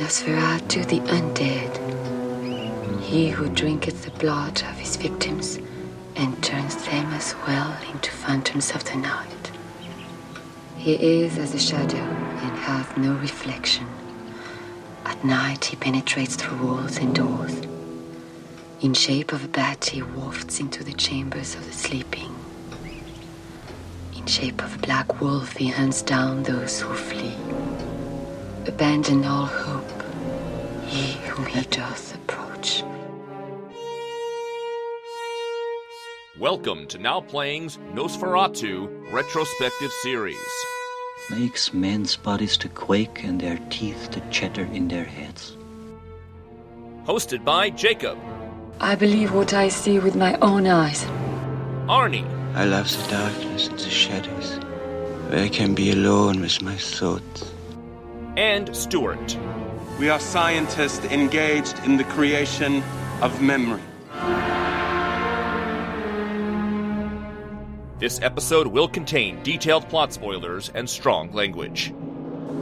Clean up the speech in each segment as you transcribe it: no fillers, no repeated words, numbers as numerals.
Nosferatu the undead, he who drinketh the blood of his victims and turns them as well into phantoms of the night. He is as a shadow and hath no reflection. At night he penetrates through walls and doors. In shape of a bat he wafts into the chambers of the sleeping. In shape of a black wolf he hunts down those who flee. Abandon all hope, ye whom he doth approach. Welcome to Now Playing's Nosferatu Retrospective Series. Makes men's bodies to quake and their teeth to chatter in their heads. Hosted by Jakob. I believe what I see with my own eyes. Arnie. I love the darkness and the shadows, where I can be alone with my thoughts. And Stuart. We are scientists engaged in the creation of memory. This episode will contain detailed plot spoilers and strong language.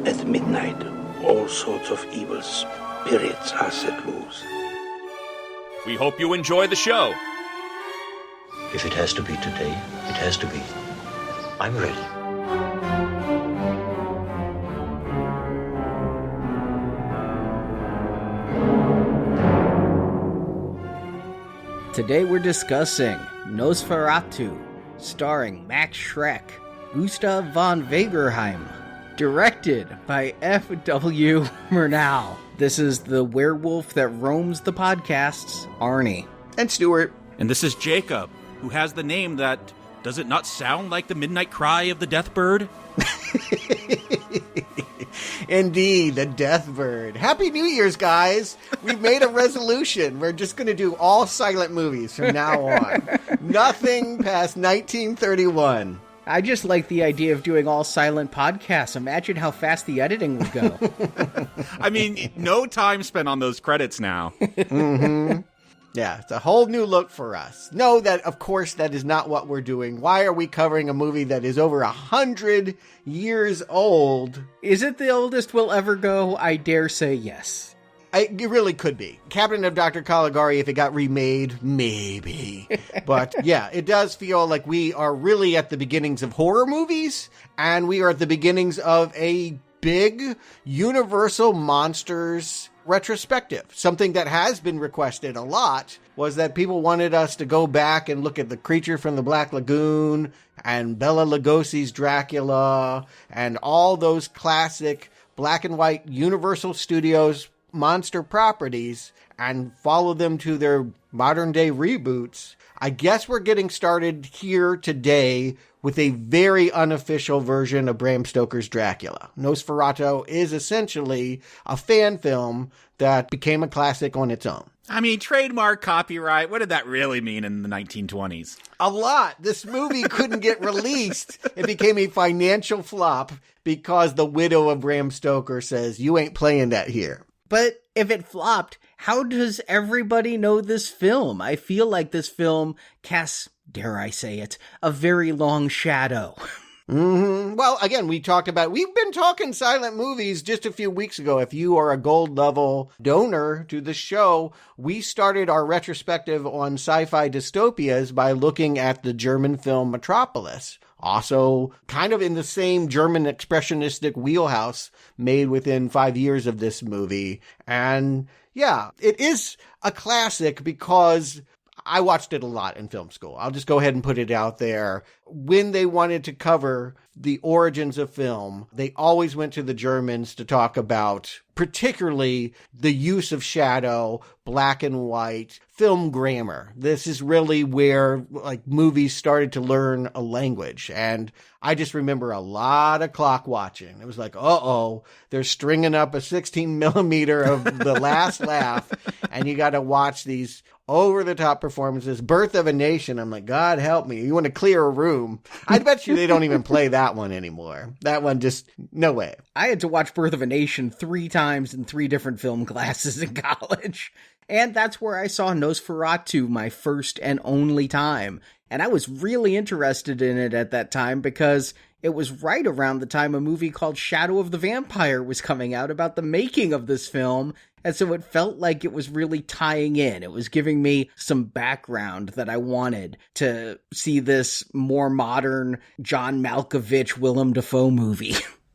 At midnight, all sorts of evil spirits are set loose. We hope you enjoy the show. If it has to be today, it has to be. I'm ready. Today we're discussing Nosferatu, starring Max Schreck, Gustav von Wagerheim, directed by FW Murnau. This is the werewolf that roams the podcasts, Arnie. And Stuart. And this is Jakob, who has the name that, does it not sound like the midnight cry of the death bird? Indeed, the death bird. Happy New Year's, guys. We've made a resolution. We're just going to do all silent movies from now on. Nothing past 1931. I just like the idea of doing all silent podcasts. Imagine how fast the editing would go. I mean, no time spent on those credits now. Mm-hmm. Yeah, it's a whole new look for us. No, that, of course, that is not what we're doing. Why are we covering a movie that is over 100 years old? Is it the oldest we'll ever go? I dare say yes. It really could be. Cabinet of Dr. Caligari, if it got remade, maybe. But yeah, it does feel like we are really at the beginnings of horror movies, and we are at the beginnings of a big Universal Monsters retrospective. Something that has been requested a lot was that people wanted us to go back and look at The Creature from the Black Lagoon and Bela Lugosi's Dracula and all those classic black and white Universal Studios monster properties and follow them to their modern day reboots. I guess we're getting started here today with a very unofficial version of Bram Stoker's Dracula. Nosferatu is essentially a fan film that became a classic on its own. I mean, trademark, copyright, what did that really mean in the 1920s? A lot. This movie couldn't get released. It became a financial flop because the widow of Bram Stoker says, you ain't playing that here. But if it flopped, how does everybody know this film? I feel like this film casts, dare I say it, a very long shadow. Mm-hmm. Well, again, we've been talking silent movies just a few weeks ago. If you are a gold level donor to the show, we started our retrospective on sci-fi dystopias by looking at the German film Metropolis. Also, kind of in the same German expressionistic wheelhouse made within 5 years of this movie. And yeah, it is a classic because I watched it a lot in film school. I'll just go ahead and put it out there. When they wanted to cover the origins of film, they always went to the Germans to talk about particularly the use of shadow, black and white, film grammar. This is really where movies started to learn a language. And I just remember a lot of clock watching. It was like, uh-oh, they're stringing up a 16 millimeter of The Last Laugh, and you got to watch these over-the-top performances. Birth of a Nation, I'm like, God help me. You want to clear a room. I bet you they don't even play that one anymore. That one just, no way. I had to watch Birth of a Nation 3 times in 3 different film classes in college. And that's where I saw Nosferatu my first and only time. And I was really interested in it at that time because it was right around the time a movie called Shadow of the Vampire was coming out about the making of this film. And so it felt like it was really tying in. It was giving me some background that I wanted to see this more modern John Malkovich, Willem Dafoe movie.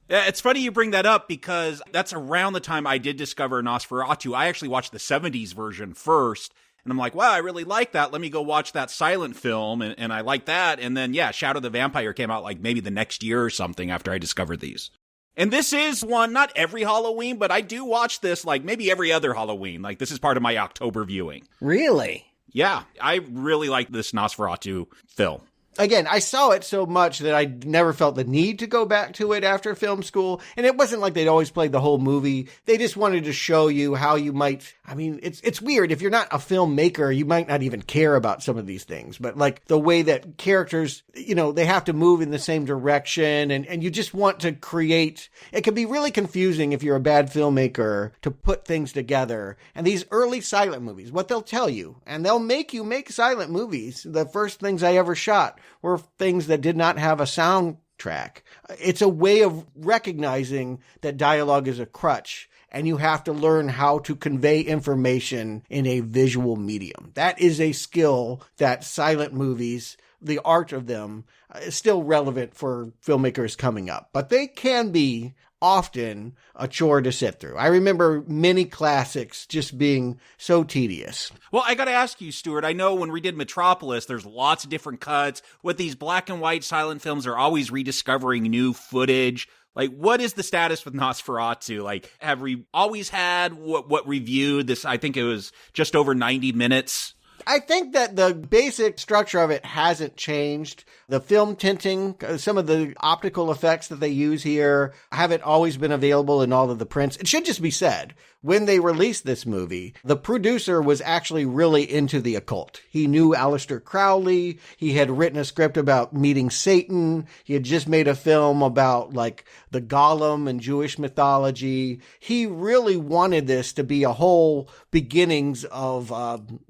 Yeah, it's funny you bring that up because that's around the time I did discover Nosferatu. I actually watched the 70s version first. And I'm like, wow, I really like that. Let me go watch that silent film. And I like that. And then, yeah, Shadow of the Vampire came out like maybe the next year or something after I discovered these. And this is one, not every Halloween, but I do watch this like maybe every other Halloween. Like this is part of my October viewing. Really? Yeah, I really like this Nosferatu film. Again, I saw it so much that I never felt the need to go back to it after film school. And it wasn't like they'd always played the whole movie. They just wanted to show you how you might, I mean, it's weird. If you're not a filmmaker, you might not even care about some of these things. But like the way that characters, you know, they have to move in the same direction and you just want to create, it can be really confusing if you're a bad filmmaker to put things together. And these early silent movies, what they'll tell you, and they'll make you make silent movies. The first things I ever shot were things that did not have a soundtrack. It's a way of recognizing that dialogue is a crutch, and you have to learn how to convey information in a visual medium. That is a skill that silent movies, the art of them, is still relevant for filmmakers coming up. But they can be often a chore to sit through. I remember many classics just being so tedious. Well, I got to ask you, Stuart, I know when we did Metropolis, there's lots of different cuts. With these black and white silent films, they're always rediscovering new footage. Like, what is the status with Nosferatu? Like, have we always had what reviewed this? I think it was just over 90 minutes. I think that the basic structure of it hasn't changed. The film tinting, some of the optical effects that they use here haven't always been available in all of the prints. It should just be said, when they released this movie, the producer was actually really into the occult. He knew Aleister Crowley. He had written a script about meeting Satan. He had just made a film about like the Golem and Jewish mythology. He really wanted this to be a whole beginnings of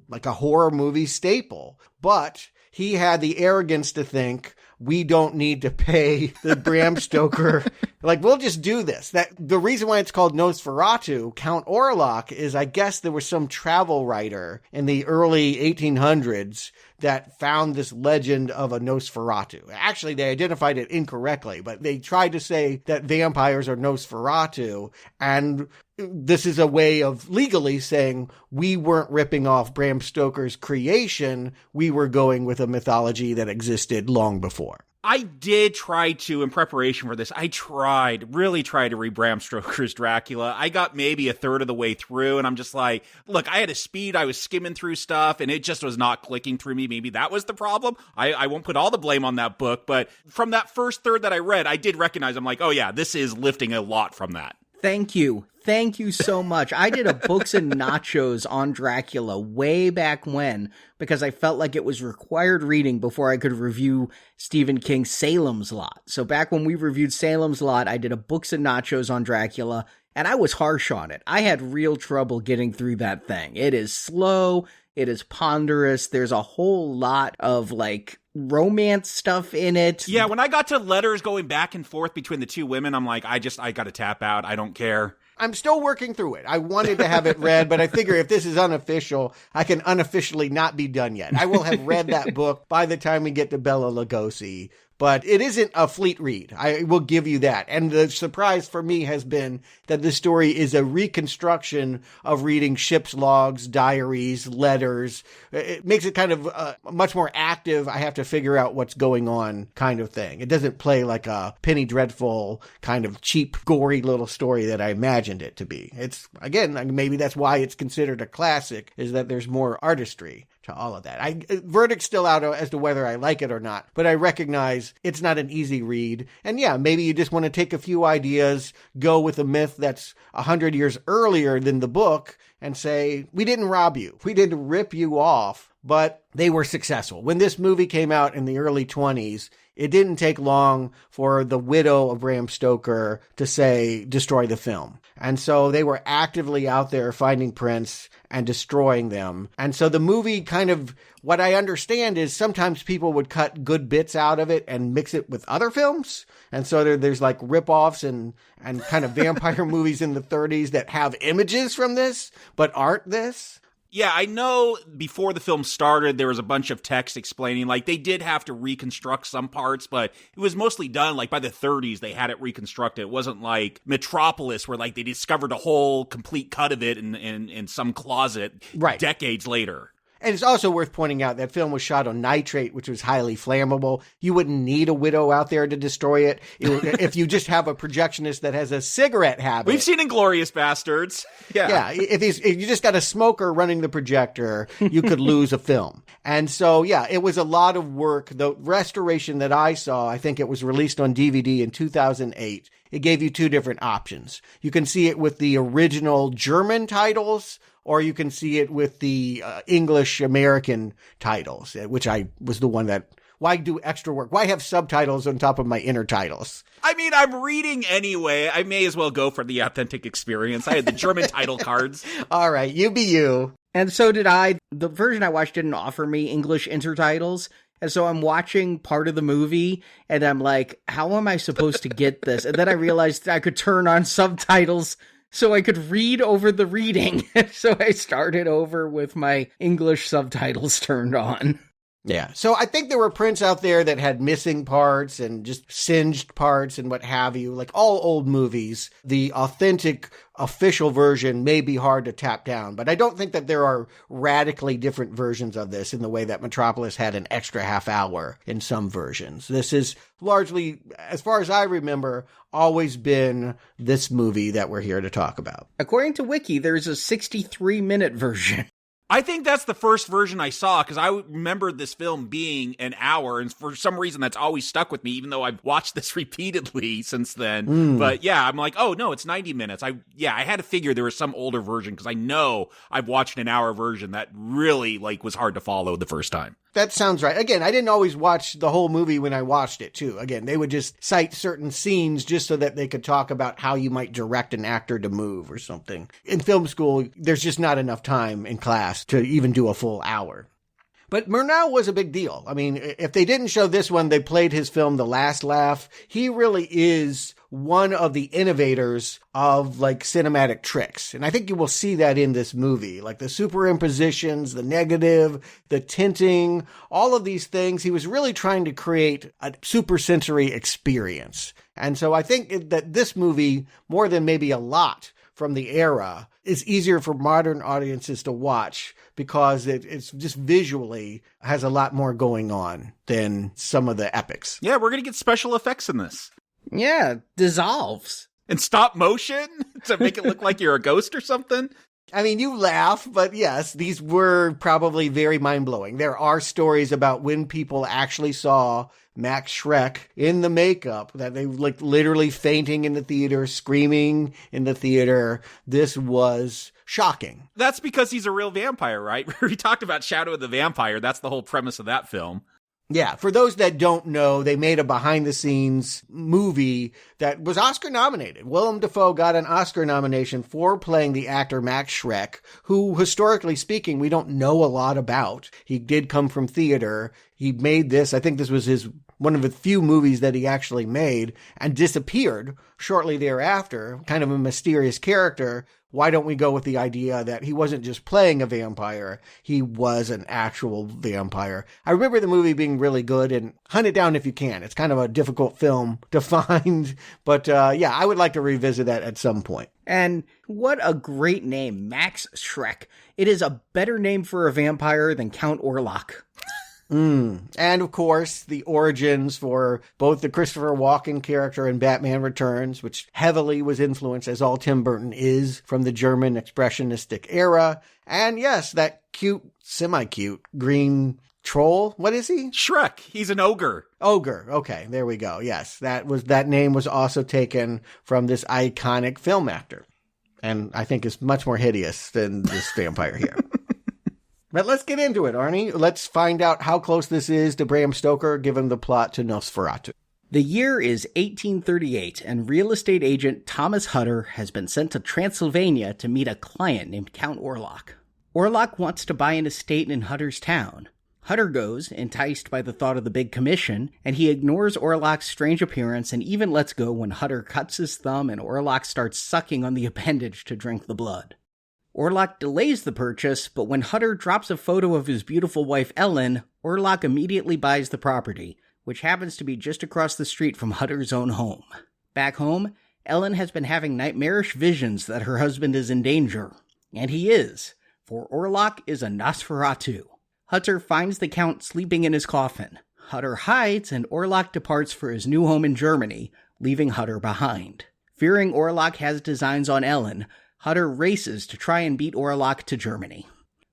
like a horror movie staple. But he had the arrogance to think, we don't need to pay the Bram Stoker. Like, we'll just do this. That the reason why it's called Nosferatu, Count Orlock, is I guess there was some travel writer in the early 1800s that found this legend of a Nosferatu. Actually, they identified it incorrectly, but they tried to say that vampires are Nosferatu, and this is a way of legally saying we weren't ripping off Bram Stoker's creation. We were going with a mythology that existed long before. I did try to, in preparation for this, really tried to read Bram Stoker's Dracula. I got maybe a third of the way through, and I'm just like, look, I had a speed, I was skimming through stuff, and it just was not clicking through me. Maybe that was the problem. I won't put all the blame on that book, but from that first third that I read, I did recognize, I'm like, oh yeah, this is lifting a lot from that. Thank you. Thank you so much. I did a Books and Nachos on Dracula way back when because I felt like it was required reading before I could review Stephen King's Salem's Lot. So back when we reviewed Salem's Lot, I did a Books and Nachos on Dracula, and I was harsh on it. I had real trouble getting through that thing. It is slow. It is ponderous. There's a whole lot of like romance stuff in it. Yeah, when I got to letters going back and forth between the two women, I'm like, I got to tap out. I don't care. I'm still working through it. I wanted to have it read, but I figure if this is unofficial, I can unofficially not be done yet. I will have read that book by the time we get to Bela Lugosi. But it isn't a fleet read. I will give you that. And the surprise for me has been that this story is a reconstruction of reading ship's logs, diaries, letters. It makes it kind of much more active. I have to figure out what's going on kind of thing. It doesn't play like a Penny Dreadful kind of cheap, gory little story that I imagined it to be. It's, again, maybe that's why it's considered a classic, is that there's more artistry to all of that. Verdict's still out as to whether I like it or not, but I recognize it's not an easy read. And yeah, maybe you just want to take a few ideas, go with a myth that's 100 years earlier than the book, and say, we didn't rob you. We didn't rip you off, but they were successful. When this movie came out in the early 20s, it didn't take long for the widow of Bram Stoker to say, destroy the film. And so they were actively out there finding prints and destroying them. And so the movie kind of, what I understand is sometimes people would cut good bits out of it and mix it with other films. And so there's like rip-offs and kind of vampire movies in the 30s that have images from this, but aren't this. Yeah, I know before the film started, there was a bunch of text explaining, like, they did have to reconstruct some parts, but it was mostly done, like, by the 30s, they had it reconstructed. It wasn't like Metropolis, where, like, they discovered a whole complete cut of it in some closet decades later. And it's also worth pointing out that film was shot on nitrate, which was highly flammable. You wouldn't need a widow out there to destroy it. If you just have a projectionist that has a cigarette habit. We've seen Inglourious Bastards. Yeah. If you just got a smoker running the projector, you could lose a film. And so, yeah, it was a lot of work. The restoration that I saw, I think it was released on DVD in 2008. It gave you two different options. You can see it with the original German titles, or you can see it with the English-American titles, which I was the one that, why do extra work? Why have subtitles on top of my inner titles? I mean, I'm reading anyway. I may as well go for the authentic experience. I had the German title cards. All right, you be you. And so did I. The version I watched didn't offer me English intertitles. And so I'm watching part of the movie, and I'm like, how am I supposed to get this? And then I realized I could turn on subtitles so I could read over the reading. So I started over with my English subtitles turned on. Yeah. So I think there were prints out there that had missing parts and just singed parts and what have you. Like all old movies, the authentic official version may be hard to tap down, but I don't think that there are radically different versions of this in the way that Metropolis had an extra half hour in some versions. This is largely, as far as I remember, always been this movie that we're here to talk about. According to Wiki, there's a 63-minute version. I think that's the first version I saw, because I remembered this film being an hour, and for some reason that's always stuck with me, even though I've watched this repeatedly since then. But yeah, I'm like, oh no, it's 90 minutes. I had to figure there was some older version, because I know I've watched an hour version that really was hard to follow the first time. That sounds right. Again, I didn't always watch the whole movie when I watched it, too. Again, they would just cite certain scenes just so that they could talk about how you might direct an actor to move or something. In film school, there's just not enough time in class to even do a full hour. But Murnau was a big deal. I mean, if they didn't show this one, they played his film The Last Laugh. He really is one of the innovators of cinematic tricks. And I think you will see that in this movie, like the superimpositions, the negative, the tinting, all of these things. He was really trying to create a supersensory experience. And so I think that this movie, more than maybe a lot from the era, is easier for modern audiences to watch because it's just visually has a lot more going on than some of the epics. Yeah, we're going to get special effects in this. Yeah, dissolves. And stop motion to make it look like you're a ghost or something. I mean, you laugh, but yes, these were probably very mind-blowing. There are stories about when people actually saw Max Schreck in the makeup, that they literally fainting in the theater, screaming in the theater. This was shocking. That's because he's a real vampire, right? We talked about Shadow of the Vampire. That's the whole premise of that film. Yeah, for those that don't know, they made a behind-the-scenes movie that was Oscar-nominated. Willem Dafoe got an Oscar nomination for playing the actor Max Schreck, who, historically speaking, we don't know a lot about. He did come from theater. He made this, I think this was one of the few movies that he actually made, and disappeared shortly thereafter, kind of a mysterious character. Why don't we go with the idea that he wasn't just playing a vampire, he was an actual vampire? I remember the movie being really good, and hunt it down if you can. It's kind of a difficult film to find, but yeah, I would like to revisit that at some point. And what a great name, Max Schreck. It is a better name for a vampire than Count Orlock. And of course, the origins for both the Christopher Walken character in Batman Returns, which heavily was influenced, as all Tim Burton is, from the German expressionistic era. And yes, that cute, semi-cute green troll. What is he? Schreck. He's an ogre. Ogre. Okay, there we go. Yes, that name was also taken from this iconic film actor. and I think is much more hideous than this vampire here. But let's get into it, Arnie. Let's find out how close this is to Bram Stoker, given the plot to Nosferatu. The year is 1838, and real estate agent Thomas Hutter has been sent to Transylvania to meet a client named Count Orlock. Orlock wants to buy an estate in Hutter's town. Hutter goes, enticed by the thought of the big commission, and he ignores Orlock's strange appearance and even lets go when Hutter cuts his thumb and Orlock starts sucking on the appendage to drink the blood. Orlock delays the purchase, but when Hutter drops a photo of his beautiful wife Ellen, Orlock immediately buys the property, which happens to be just across the street from Hutter's own home. Back home, Ellen has been having nightmarish visions that her husband is in danger. And he is, for Orlock is a Nosferatu. Hutter finds the Count sleeping in his coffin. Hutter hides, and Orlock departs for his new home in Germany, leaving Hutter behind. Fearing Orlock has designs on Ellen, Hutter races to try and beat Orlock to Germany.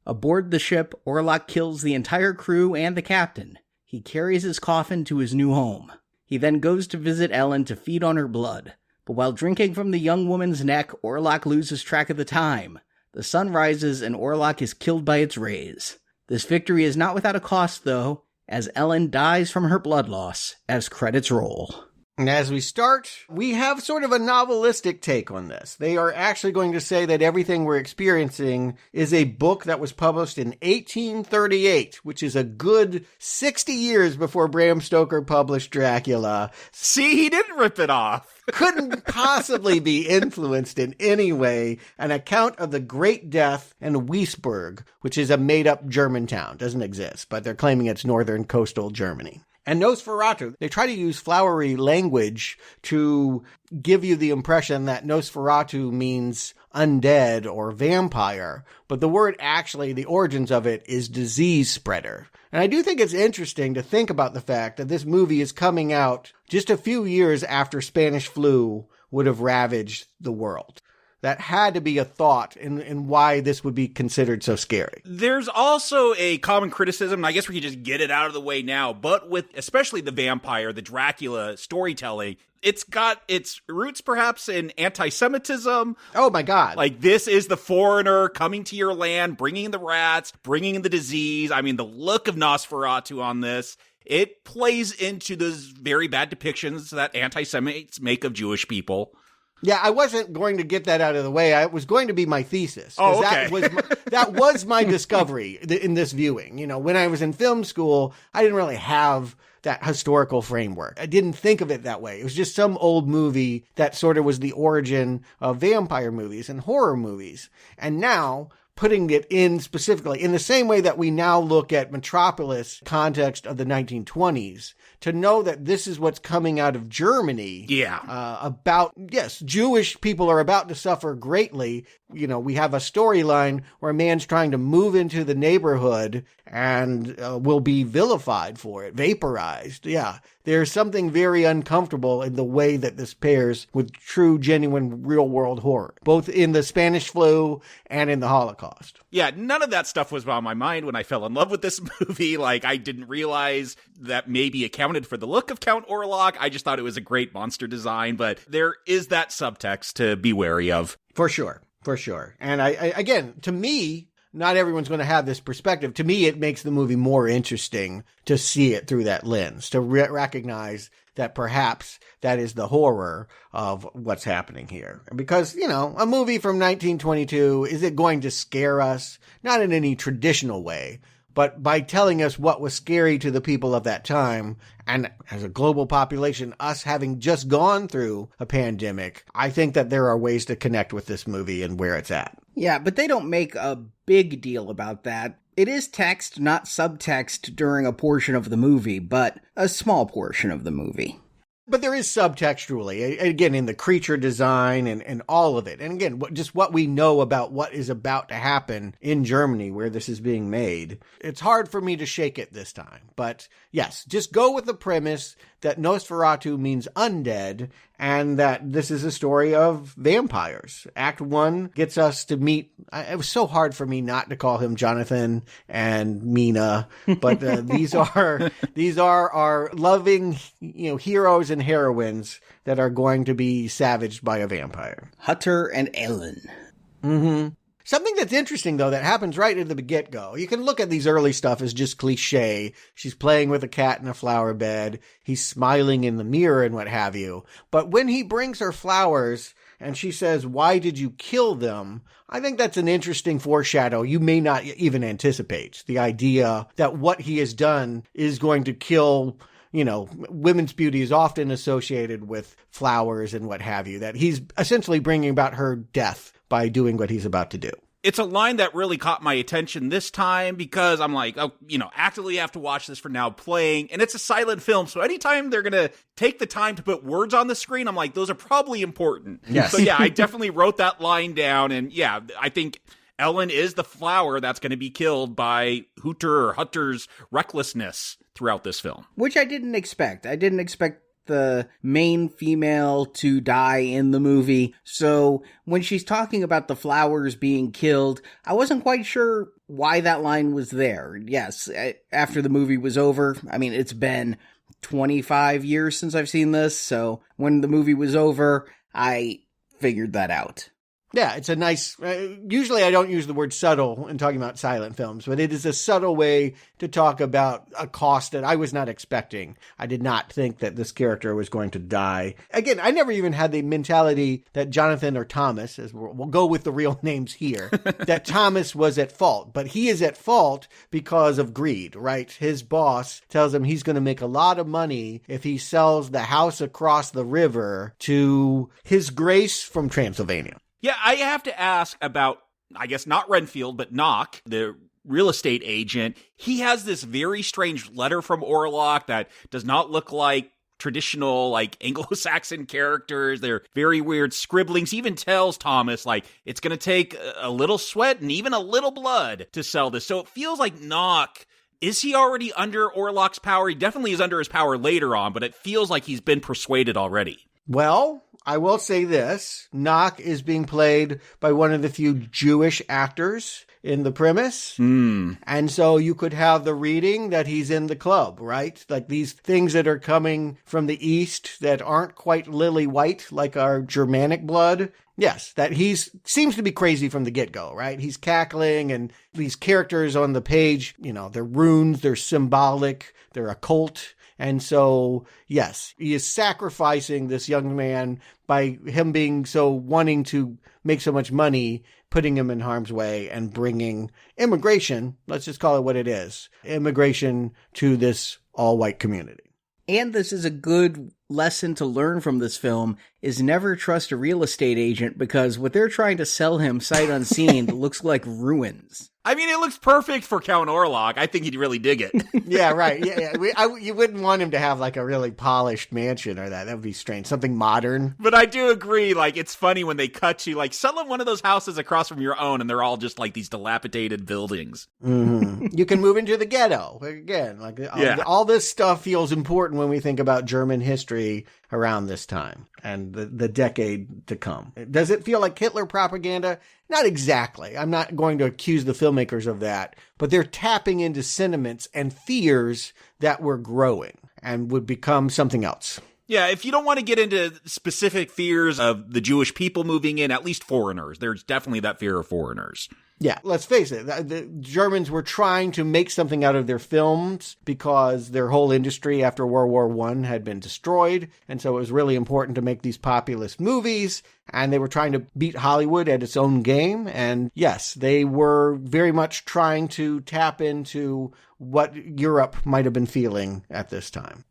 Aboard the ship, Orlock kills the entire crew and the captain. He carries his coffin to his new home. He then goes to visit Ellen to feed on her blood. But while drinking from the young woman's neck, Orlock loses track of the time. The sun rises and Orlock is killed by its rays. This victory is not without a cost, though, as Ellen dies from her blood loss as credits roll. And as we start, we have sort of a novelistic take on this. They are actually going to say that everything we're experiencing is a book that was published in 1838, which is a good 60 years before Bram Stoker published Dracula. See, he didn't rip it off. Couldn't possibly be influenced in any way. An account of the Great Death in Weisburg, which is a made-up German town. Doesn't exist, but they're claiming it's northern coastal Germany. And Nosferatu, they try to use flowery language to give you the impression that Nosferatu means undead or vampire, but the word actually, the origins of it is disease spreader. And I do think it's interesting to think about the fact that this movie is coming out just a few years after Spanish flu would have ravaged the world. That had to be a thought in why this would be considered so scary. There's also a common criticism, and I guess we can just get it out of the way now, but with especially the vampire, the Dracula storytelling, it's got its roots perhaps in anti-Semitism. Oh my God. Like, this is the foreigner coming to your land, bringing the rats, bringing the disease. I mean, the look of Nosferatu on this, it plays into those very bad depictions that anti-Semites make of Jewish people. Yeah, I wasn't going to get that out of the way. It was going to be my thesis. Oh, okay. That was my discovery in this viewing. You know, when I was in film school, I didn't really have that historical framework. I didn't think of it that way. It was just some old movie that sort of was the origin of vampire movies and horror movies. And now, putting it in specifically in the same way that we now look at Metropolis context of the 1920s, to know that this is what's coming out of Germany. Yeah. Yes, Jewish people are about to suffer greatly. You know, we have a storyline where a man's trying to move into the neighborhood and will be vilified for it, vaporized. Yeah, there's something very uncomfortable in the way that this pairs with true, genuine, real-world horror, both in the Spanish flu and in the Holocaust. Yeah, none of that stuff was on my mind when I fell in love with this movie. Like, I didn't realize that maybe accounted for the look of Count Orlock. I just thought it was a great monster design, but there is that subtext to be wary of. For sure. And I again, to me, not everyone's going to have this perspective. To me, it makes the movie more interesting to see it through that lens, to recognize that perhaps that is the horror of what's happening here. Because, you know, a movie from 1922, is it going to scare us? Not in any traditional way, but by telling us what was scary to the people of that time, and as a global population, us having just gone through a pandemic, I think that there are ways to connect with this movie and where it's at. Yeah, but they don't make a big deal about that. It is text, not subtext, during a portion of the movie, but a small portion of the movie. But there is subtextually, again, in the creature design and all of it. And again, just what we know about what is about to happen in Germany where this is being made. It's hard for me to shake it this time. But yes, just go with the premise that Nosferatu means undead and that this is a story of vampires. Act 1 gets us to meet, it was so hard for me not to call him Jonathan and Mina, but these are our loving, heroes and heroines that are going to be savaged by a vampire. Hutter and Ellen. Mm-hmm. Something that's interesting, though, that happens right at the get-go. You can look at these early stuff as just cliche. She's playing with a cat in a flower bed. He's smiling in the mirror and what have you. But when he brings her flowers and she says, "Why did you kill them?" I think that's an interesting foreshadow you may not even anticipate. The idea that what he has done is going to kill... women's beauty is often associated with flowers and what have you, that he's essentially bringing about her death by doing what he's about to do. It's a line that really caught my attention this time because I'm like, actively have to watch this for Now Playing, and it's a silent film, so anytime they're going to take the time to put words on the screen, I'm like, those are probably important. Yes. So yeah, I definitely wrote that line down, and yeah, I think Ellen is the flower that's going to be killed by Hutter's recklessness throughout this film. Which I didn't expect. I didn't expect the main female to die in the movie. So when she's talking about the flowers being killed, I wasn't quite sure why that line was there. Yes, after the movie was over, I mean, it's been 25 years since I've seen this. So when the movie was over, I figured that out. Yeah, it's a nice, usually I don't use the word subtle in talking about silent films, but it is a subtle way to talk about a cost that I was not expecting. I did not think that this character was going to die. Again, I never even had the mentality that Jonathan or Thomas, as we'll go with the real names here, that Thomas was at fault. But he is at fault because of greed, right? His boss tells him he's going to make a lot of money if he sells the house across the river to His Grace from Transylvania. Yeah, I have to ask about, I guess not Renfield, but Knock, the real estate agent. He has this very strange letter from Orlock that does not look like traditional, Anglo-Saxon characters. They're very weird scribblings. He even tells Thomas, it's going to take a little sweat and even a little blood to sell this. So it feels like Knock, is he already under Orlock's power? He definitely is under his power later on, but it feels like he's been persuaded already. Well, I will say this. Knock is being played by one of the few Jewish actors in the premise. And so you could have the reading that he's in the club, right? Like these things that are coming from the East that aren't quite lily white, like our Germanic blood. Yes, that seems to be crazy from the get-go, right? He's cackling, and these characters on the page, they're runes, they're symbolic, they're occult. And so, yes, he is sacrificing this young man by him being so wanting to make so much money, putting him in harm's way and bringing immigration, let's just call it what it is, immigration to this all-white community. And this is a good lesson to learn from this film, is never trust a real estate agent, because what they're trying to sell him sight unseen looks like ruins. I mean, it looks perfect for Count Orlock. I think he'd really dig it. Yeah, right. Yeah. You wouldn't want him to have a really polished mansion or that. That would be strange. Something modern. But I do agree. It's funny when they cut you, sell him one of those houses across from your own, and they're all just these dilapidated buildings. Mm-hmm. You can move into the ghetto. Again, all this stuff feels important when we think about German history around this time and the decade to come. Does it feel like Hitler propaganda? Not exactly. I'm not going to accuse the filmmakers of that, but they're tapping into sentiments and fears that were growing and would become something else. Yeah, if you don't want to get into specific fears of the Jewish people moving in, at least foreigners. There's definitely that fear of foreigners. Yeah, let's face it. The Germans were trying to make something out of their films because their whole industry after World War I had been destroyed. And so it was really important to make these populist movies. And they were trying to beat Hollywood at its own game. And yes, they were very much trying to tap into what Europe might have been feeling at this time.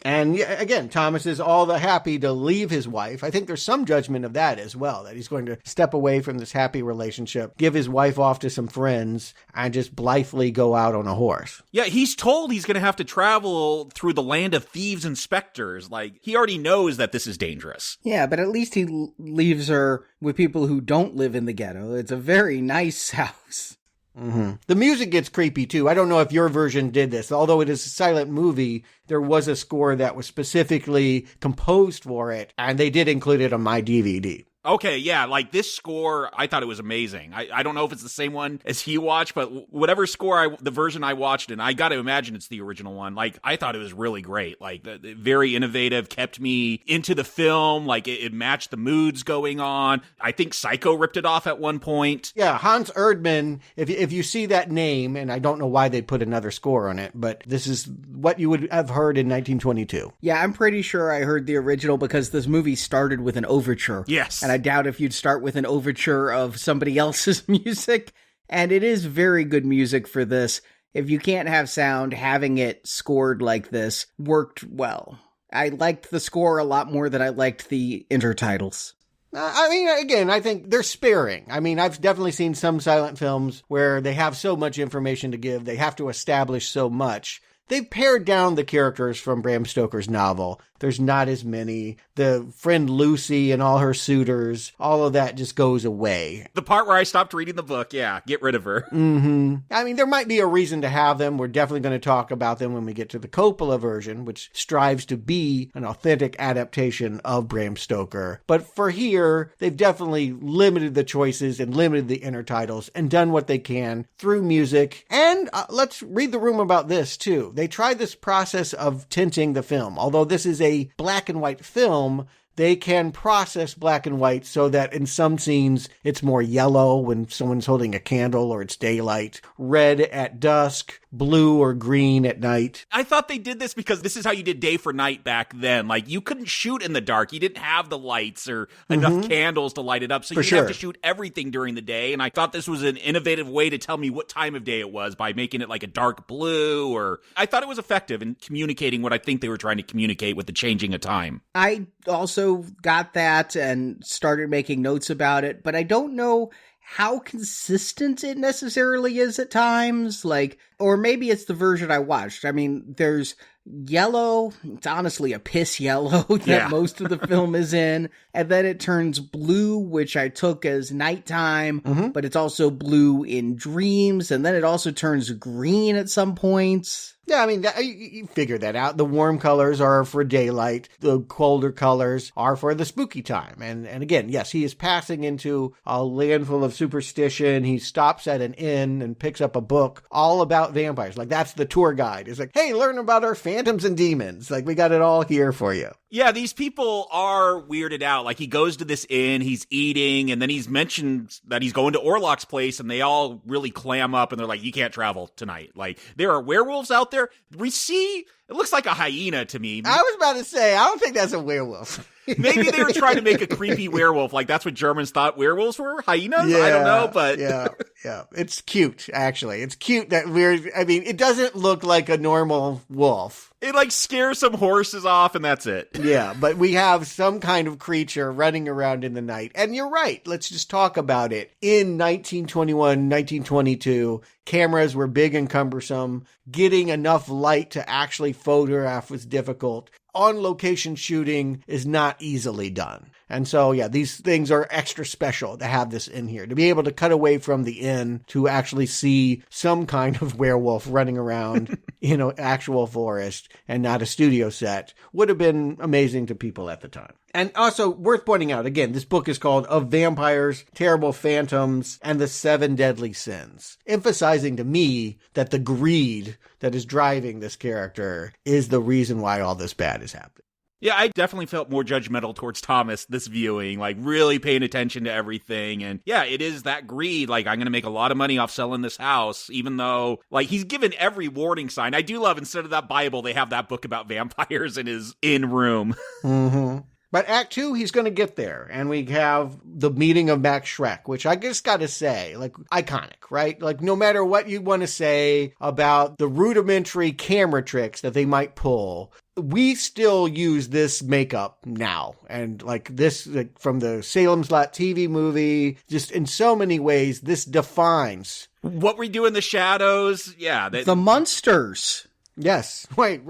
And again, Thomas is all the happy to leave his wife. I think there's some judgment of that as well, that he's going to step away from this happy relationship, give his wife off to some friends, and just blithely go out on a horse. Yeah, he's told he's going to have to travel through the land of thieves and specters. He already knows that this is dangerous. Yeah, but at least he leaves her with people who don't live in the ghetto. It's a very nice house. Mm-hmm. The music gets creepy too. I don't know if your version did this. Although it is a silent movie, there was a score that was specifically composed for it, and they did include it on my DVD. Okay, yeah, like this score, I thought it was amazing. I don't know if it's the same one as he watched, but whatever score, the version I watched, and I got to imagine it's the original one, like, I thought it was really great. Like, very innovative, kept me into the film, like, it matched the moods going on. I think Psycho ripped it off at one point. Yeah, Hans Erdmann, if you see that name, and I don't know why they put another score on it, but this is what you would have heard in 1922. Yeah, I'm pretty sure I heard the original because this movie started with an overture. Yes. And I doubt if you'd start with an overture of somebody else's music. And it is very good music for this. If you can't have sound, having it scored like this worked well. I liked the score a lot more than I liked the intertitles. I mean, again, I think they're sparing. I mean, I've definitely seen some silent films where they have so much information to give, they have to establish so much. They've pared down the characters from Bram Stoker's novel. There's not as many. The friend Lucy and all her suitors, all of that just goes away. The part where I stopped reading the book, yeah, get rid of her. Mm-hmm. I mean, there might be a reason to have them. We're definitely going to talk about them when we get to the Coppola version, which strives to be an authentic adaptation of Bram Stoker. But for here, they've definitely limited the choices and limited the intertitles and done what they can through music. And let's read the room about this, too. They tried this process of tinting the film. Although this is a black and white film, they can process black and white so that in some scenes it's more yellow when someone's holding a candle or it's daylight, red at dusk, blue or green at night. I thought they did this because this is how you did day for night back then. Like, you couldn't shoot in the dark. You didn't have the lights or enough candles to light it up, so you'd have to shoot everything during the day. And I thought this was an innovative way to tell me what time of day it was by making it like a dark blue, or I thought it was effective in communicating what I think they were trying to communicate with the changing of time. I also got that and started making notes about it, but I don't know how consistent it necessarily is at times. Like, or maybe it's the version I watched. I mean, there's yellow. It's honestly a piss yellow that most of the film is in. And then it turns blue, which I took as nighttime, but it's also blue in dreams. And then it also turns green at some points. Yeah, I mean, you figure that out. The warm colors are for daylight. The colder colors are for the spooky time. And again, yes, he is passing into a land full of superstition. He stops at an inn and picks up a book all about vampires. Like, that's the tour guide. It's like, hey, learn about our phantoms and demons. Like, we got it all here for you. Yeah, these people are weirded out. Like, he goes to this inn, he's eating, and then he's mentioned that he's going to Orlock's place, and they all really clam up, and they're like, you can't travel tonight. Like, there are werewolves out there. We see, it looks like a hyena to me. I was about to say, I don't think that's a werewolf. Maybe they were trying to make a creepy werewolf. Like, that's what Germans thought werewolves were? Hyenas? Yeah, I don't know, but... Yeah. It's cute, actually. It's cute that it doesn't look like a normal wolf. It, like, scares some horses off, and that's it. Yeah, but we have some kind of creature running around in the night. And you're right. Let's just talk about it. In 1921, 1922, cameras were big and cumbersome. Getting enough light to actually photograph was difficult. On-location shooting is not easily done. And so, yeah, these things are extra special to have this in here. To be able to cut away from the inn to actually see some kind of werewolf running around in an actual forest and not a studio set would have been amazing to people at the time. And also, worth pointing out, again, this book is called Of Vampires, Terrible Phantoms, and the Seven Deadly Sins, emphasizing to me that the greed that is driving this character is the reason why all this bad is happening. Yeah, I definitely felt more judgmental towards Thomas this viewing, like really paying attention to everything. And yeah, it is that greed. Like, I'm going to make a lot of money off selling this house, even though, like, he's given every warning sign. I do love, instead of that Bible, they have that book about vampires in his inn room. Mm-hmm. But Act 2, he's going to get there. And we have the meeting of Max Schreck, which I just got to say, like, iconic, right? Like, no matter what you want to say about the rudimentary camera tricks that they might pull, we still use this makeup now. And like this, like, from the Salem's Lot TV movie, just in so many ways, this defines what we do in the shadows. Yeah. The monsters. Yes, right.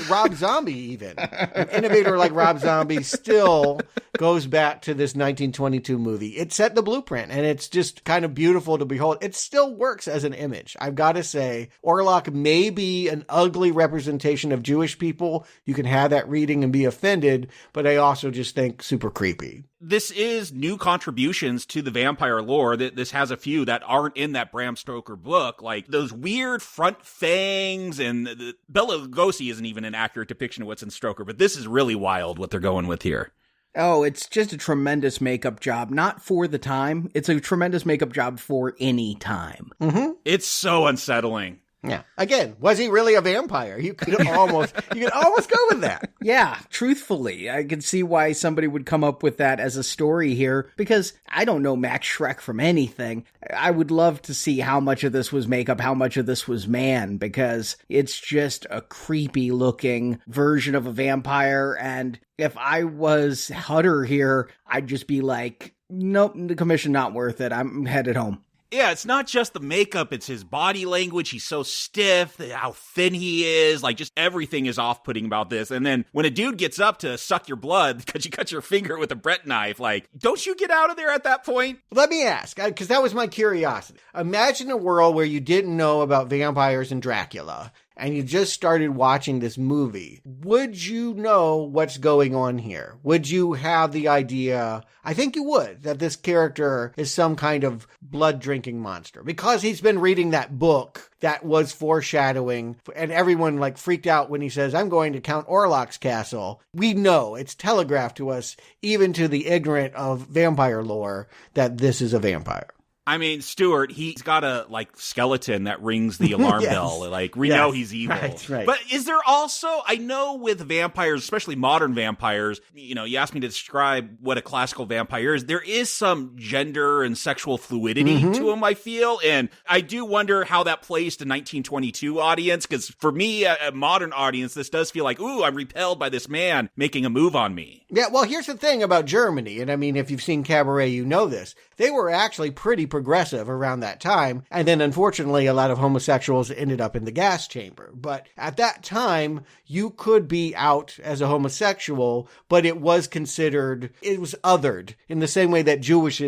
Rob Zombie, even. An innovator like Rob Zombie still goes back to this 1922 movie. It set the blueprint, and it's just kind of beautiful to behold. It still works as an image. I've got to say, Orlock may be an ugly representation of Jewish people. You can have that reading and be offended, but I also just think super creepy. This is new contributions to the vampire lore. This has a few that aren't in that Bram Stoker book, like those weird front fangs, and Bela Lugosi isn't even an accurate depiction of what's in Stoker, but this is really wild what they're going with here. Oh, it's just a tremendous makeup job. Not for the time. It's a tremendous makeup job for any time. Mm-hmm. It's so unsettling. Yeah. Again, was he really a vampire? You could almost go with that. Yeah, truthfully, I can see why somebody would come up with that as a story here, because I don't know Max Schreck from anything. I would love to see how much of this was makeup, how much of this was man, because it's just a creepy looking version of a vampire. And if I was Hutter here, I'd just be like, nope, the commission not worth it. I'm headed home. Yeah, it's not just the makeup, it's his body language. He's so stiff, how thin he is, like just everything is off-putting about this. And then when a dude gets up to suck your blood because you cut your finger with a bread knife, like, don't you get out of there at that point? Let me ask, because that was my curiosity. Imagine a world where you didn't know about vampires and Dracula, and you just started watching this movie. Would you know what's going on here? Would you have the idea, I think you would, that this character is some kind of blood-drinking monster? Because he's been reading that book that was foreshadowing, and everyone like freaked out when he says, I'm going to Count Orlock's castle. We know, it's telegraphed to us, even to the ignorant of vampire lore, that this is a vampire. I mean, Stuart, he's got a, like, skeleton that rings the alarm Yes. bell. Like, we know he's evil. Right. But is there also, I know with vampires, especially modern vampires, you know, you asked me to describe what a classical vampire is. There is some gender and sexual fluidity to him, I feel. And I do wonder how that plays to 1922 audience. Because for me, a modern audience, this does feel like, ooh, I'm repelled by this man making a move on me. Yeah, well, here's the thing about Germany, and I mean, if you've seen Cabaret, you know this. They were actually pretty progressive around that time, and then unfortunately a lot of homosexuals ended up in the gas chamber. But at that time, you could be out as a homosexual, but it was considered, it was othered in the same way that Jewish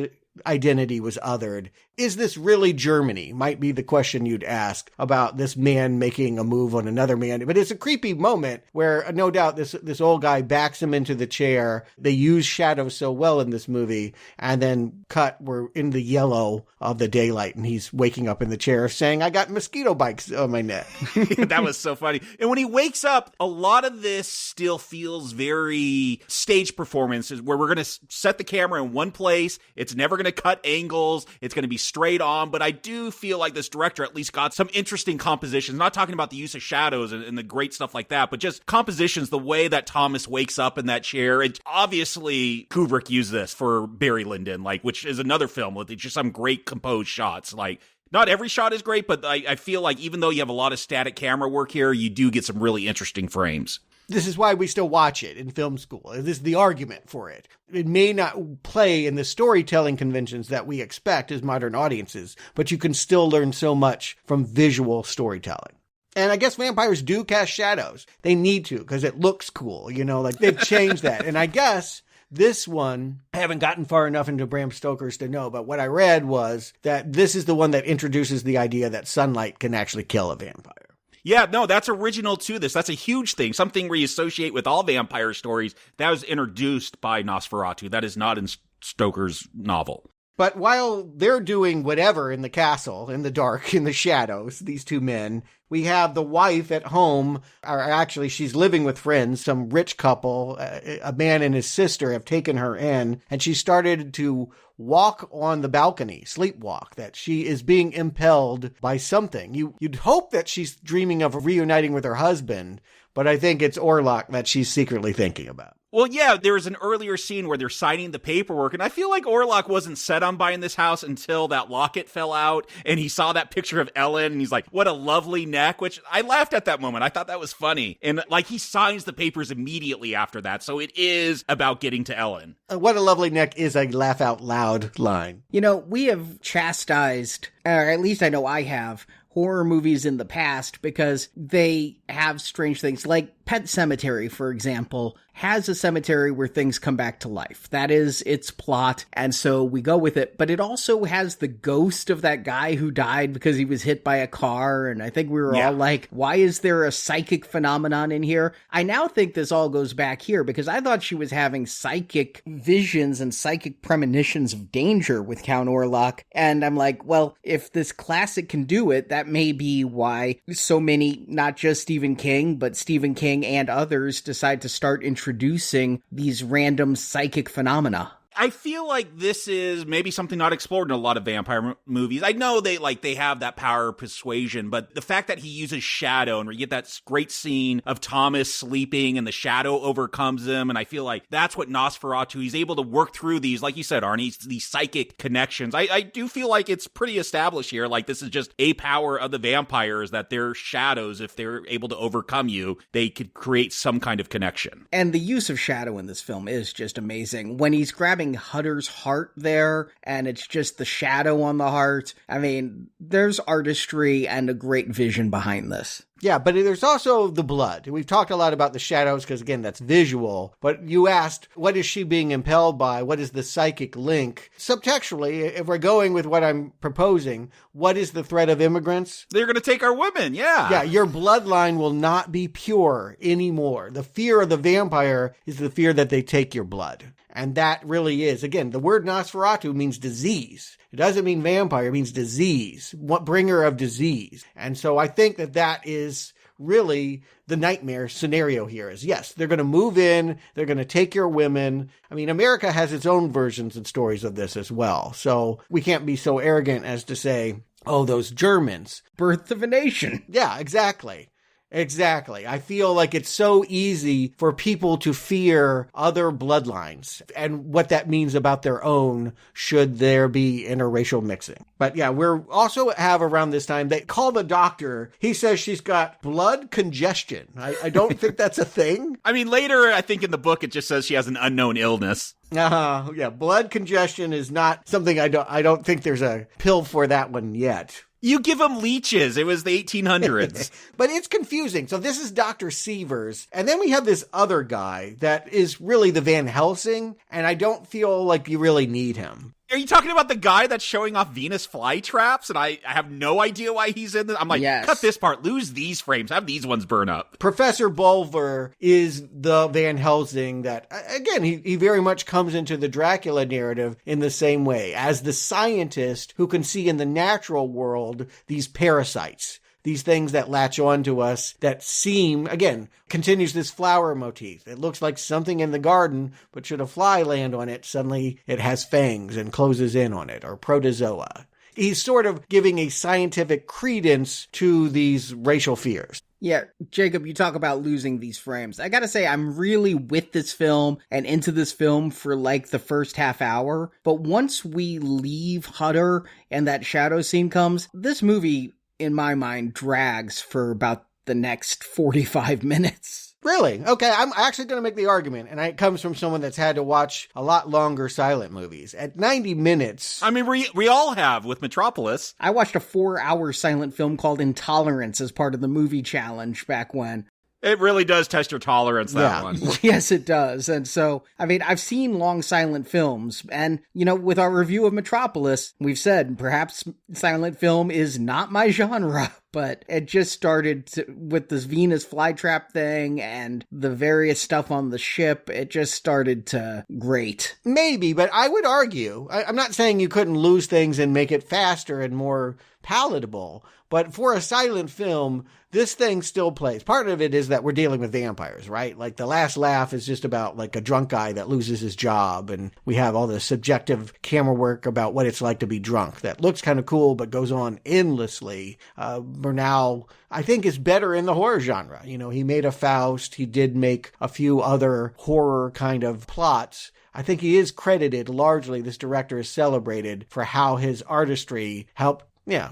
identity was othered. Is this really Germany? Might be the question you'd ask about this man making a move on another man. But it's a creepy moment where no doubt this old guy backs him into the chair. They use shadows so well in this movie, and then we're in the yellow of the daylight, and he's waking up in the chair saying, I got mosquito bites on my neck. That was so funny. And when he wakes up, a lot of this still feels very stage performances where we're going to set the camera in one place. It's never going to cut angles. It's going to be straight on. But I do feel like this director at least got some interesting compositions. Not talking about the use of shadows and the great stuff like that, but just compositions, the way that Thomas wakes up in that chair. And obviously Kubrick used this for Barry Lyndon, like, which is another film with just some great composed shots. Like, not every shot is great, but I feel like even though you have a lot of static camera work here, you do get some really interesting frames. This is why we still watch it in film school. This is the argument for it. It may not play in the storytelling conventions that we expect as modern audiences, but you can still learn so much from visual storytelling. And I guess vampires do cast shadows. They need to, because it looks cool, you know, like they've changed that. And I guess this one, I haven't gotten far enough into Bram Stoker's to know, but what I read was that this is the one that introduces the idea that sunlight can actually kill a vampire. Yeah, no, that's original to this. That's a huge thing. Something we associate with all vampire stories. That was introduced by Nosferatu. That is not in Stoker's novel. But while they're doing whatever in the castle, in the dark, in the shadows, these two men, we have the wife at home, or actually she's living with friends, some rich couple, a man and his sister have taken her in, and she started to walk on the balcony, sleepwalk, that she is being impelled by something. You'd hope that she's dreaming of reuniting with her husband, but I think it's Orlock that she's secretly thinking about. Well, yeah, there was an earlier scene where they're signing the paperwork, and I feel like Orlock wasn't set on buying this house until that locket fell out, and he saw that picture of Ellen, and he's like, what a lovely neck, which I laughed at that moment. I thought that was funny. And, like, he signs the papers immediately after that, so it is about getting to Ellen. What a lovely neck is a laugh out loud line. You know, we have chastised or at least I know I have, horror movies in the past because they have strange things. Like Pet Sematary, for example, has a cemetery where things come back to life. That is its plot, and so we go with it. But it also has the ghost of that guy who died because he was hit by a car, and I think we were all like, why is there a psychic phenomenon in here? I now think this all goes back here because I thought she was having psychic visions and psychic premonitions of danger with Count Orlock, and I'm like, well, if this classic can do it, that may be why so many, not just Stephen King, but Stephen King and others decide to start introducing these random psychic phenomena. I feel like this is maybe something not explored in a lot of vampire movies. I know they have that power of persuasion, but the fact that he uses shadow and we get that great scene of Thomas sleeping and the shadow overcomes him, and I feel like that's what Nosferatu, he's able to work through these, like you said, Arnie, these psychic connections. I do feel like it's pretty established here. Like this is just a power of the vampires, that their shadows, if they're able to overcome you, they could create some kind of connection. And the use of shadow in this film is just amazing. When he's grabbing Hutter's heart there, and it's just the shadow on the heart. I mean, there's artistry and a great vision behind this. Yeah, but there's also the blood. We've talked a lot about the shadows because, again, that's visual. But you asked, what is she being impelled by? What is the psychic link? Subtextually, if we're going with what I'm proposing, what is the threat of immigrants? They're going to take our women, yeah. Yeah, your bloodline will not be pure anymore. The fear of the vampire is the fear that they take your blood. And that really is, again, the word Nosferatu means disease. It doesn't mean vampire, it means disease. What bringer of disease. And so I think that is really the nightmare scenario here is, yes, they're going to move in, they're going to take your women. I mean, America has its own versions and stories of this as well. So we can't be so arrogant as to say, oh, those Germans. Birth of a nation. Yeah, exactly. Exactly. I feel like it's so easy for people to fear other bloodlines and what that means about their own should there be interracial mixing. But yeah, we're also have around this time, they call the doctor. He says she's got blood congestion. I don't think that's a thing. I mean, later, I think in the book, it just says she has an unknown illness. Yeah, blood congestion is not something I don't think there's a pill for that one yet. You give them leeches. It was the 1800s. But it's confusing. So this is Dr. Sievers. And then we have this other guy that is really the Van Helsing. And I don't feel like you really need him. Are you talking about the guy that's showing off Venus flytraps? And I have no idea why he's in this. I'm like, yes. Cut this part, lose these frames, have these ones burn up. Professor Bulver is the Van Helsing that, again, he very much comes into the Dracula narrative in the same way as the scientist who can see in the natural world these parasites. These things that latch on to us that seem, again, continues this flower motif. It looks like something in the garden, but should a fly land on it, suddenly it has fangs and closes in on it, or protozoa. He's sort of giving a scientific credence to these racial fears. Yeah, Jacob, you talk about losing these frames. I gotta say, I'm really with this film and into this film for like the first half hour. But once we leave Hutter and that shadow scene comes, this movie, in my mind, drags for about the next 45 minutes. Really? Okay, I'm actually going to make the argument, and it comes from someone that's had to watch a lot longer silent movies. At 90 minutes... I mean, we all have with Metropolis. I watched a 4-hour silent film called Intolerance as part of the movie challenge back when. It really does test your tolerance, that one. Yes, it does. And so, I mean, I've seen long silent films, and, you know, with our review of Metropolis, we've said perhaps silent film is not my genre, but it just started with this Venus flytrap thing and the various stuff on the ship. It just started to grate. Maybe, but I would argue, I'm not saying you couldn't lose things and make it faster and more palatable, but for a silent film, this thing still plays. Part of it is that we're dealing with vampires, right? Like the last laugh is just about like a drunk guy that loses his job, and we have all this subjective camera work about what it's like to be drunk that looks kind of cool but goes on endlessly. Murnau, I think, is better in the horror genre. You know, he made a Faust. He did make a few other horror kind of plots. I think he is credited largely, this director is celebrated for how his artistry helped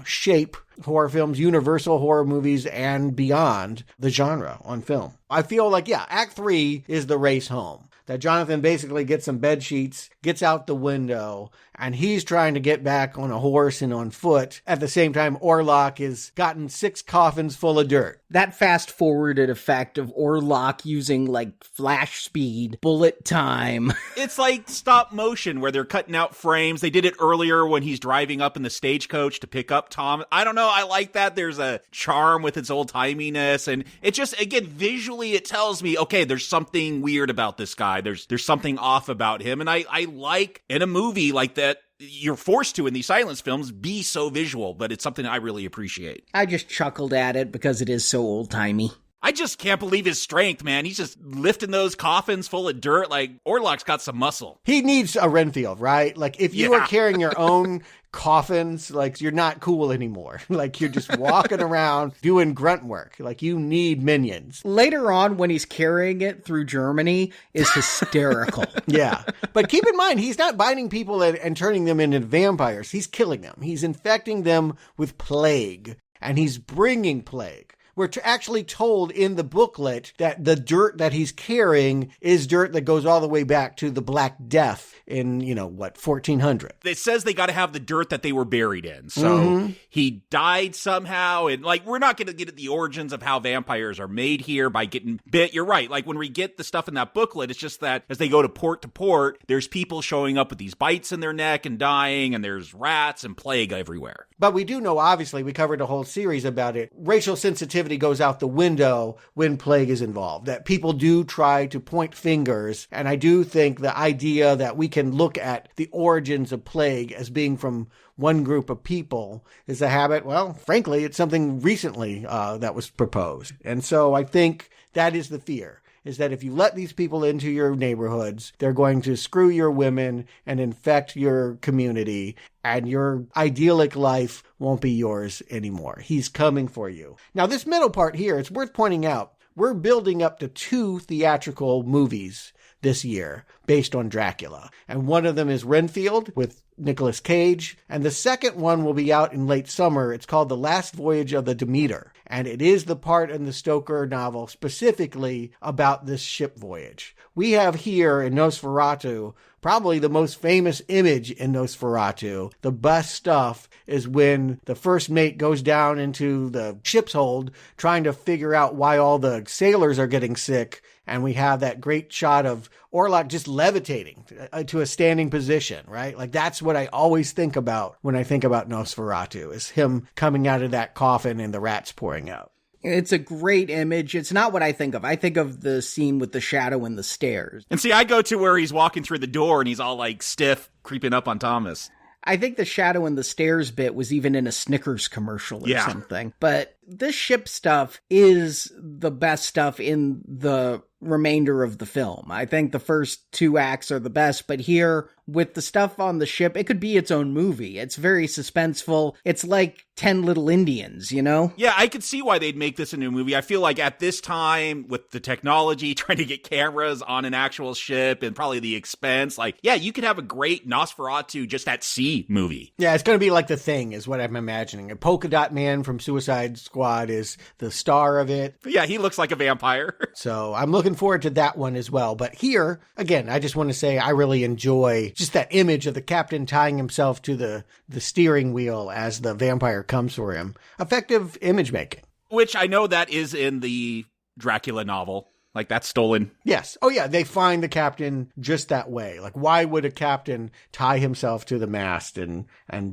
shape horror films, universal horror movies, and beyond the genre on film. I feel like, Act 3 is the race home. that Jonathan basically gets some bed sheets, gets out the window, and he's trying to get back on a horse and on foot. At the same time, Orlock has gotten 6 coffins full of dirt. That fast-forwarded effect of Orlock using, like, flash speed, bullet time. It's like stop motion where they're cutting out frames. They did it earlier when he's driving up in the stagecoach to pick up Tom. I don't know. I like that. There's a charm with its old-timiness. And it just, again, visually it tells me, okay, there's something weird about this guy. There's something off about him. And I like, in a movie like that, you're forced to, in these silence films, be so visual, but it's something I really appreciate. I just chuckled at it because it is so old-timey. I just can't believe his strength, man. He's just lifting those coffins full of dirt. Like, Orlock's got some muscle. He needs a Renfield, right? Like, if you are carrying your own coffins, like, you're not cool anymore. Like, you're just walking around doing grunt work. Like, you need minions. Later on, when he's carrying it through Germany, is hysterical. Yeah. But keep in mind, he's not binding people and turning them into vampires. He's killing them. He's infecting them with plague. And he's bringing plague. We're actually told in the booklet that the dirt that he's carrying is dirt that goes all the way back to the Black Death in, 1400. It says they got to have the dirt that they were buried in. So he died somehow. And, we're not going to get at the origins of how vampires are made here by getting bit. You're right. Like, when we get the stuff in that booklet, it's just that as they go to port, there's people showing up with these bites in their neck and dying, and there's rats and plague everywhere. But we do know, obviously, we covered a whole series about it. Racial sensitivity goes out the window when plague is involved, that people do try to point fingers. And I do think the idea that we can look at the origins of plague as being from one group of people is a habit. Well, frankly, it's something recently that was proposed. And so I think that is the fear, is that if you let these people into your neighborhoods, they're going to screw your women and infect your community, and your idyllic life won't be yours anymore. He's coming for you. Now, this middle part here, it's worth pointing out, we're building up to 2 theatrical movies this year based on Dracula. And one of them is Renfield with Nicolas Cage. And the second one will be out in late summer. It's called The Last Voyage of the Demeter. And it is the part in the Stoker novel specifically about this ship voyage. We have here in Nosferatu probably the most famous image in Nosferatu. The best stuff is when the first mate goes down into the ship's hold trying to figure out why all the sailors are getting sick. And we have that great shot of Orlock just levitating to a standing position, right? Like, that's what I always think about when I think about Nosferatu, is him coming out of that coffin and the rats pouring out. It's a great image. It's not what I think of. I think of the scene with the shadow and the stairs. And see, I go to where he's walking through the door and he's all stiff, creeping up on Thomas. I think the shadow and the stairs bit was even in a Snickers commercial or something. But this ship stuff is the best stuff in the remainder of the film. I think the first 2 acts are the best, but here, with the stuff on the ship, it could be its own movie. It's very suspenseful. It's like 10 Little Indians, Yeah, I could see why they'd make this a new movie. I feel like at this time, with the technology, trying to get cameras on an actual ship and probably the expense, you could have a great Nosferatu just at sea movie. Yeah, it's going to be like The Thing is what I'm imagining. A polka dot man from Suicide Squad is the star of it. Yeah, he looks like a vampire. So I'm looking forward to that one as well. But here, again, I just want to say I really enjoy just that image of the captain tying himself to the steering wheel as the vampire comes for him. Effective image making. Which I know that is in the Dracula novel. That's stolen. Yes. Oh, yeah. They find the captain just that way. Why would a captain tie himself to the mast and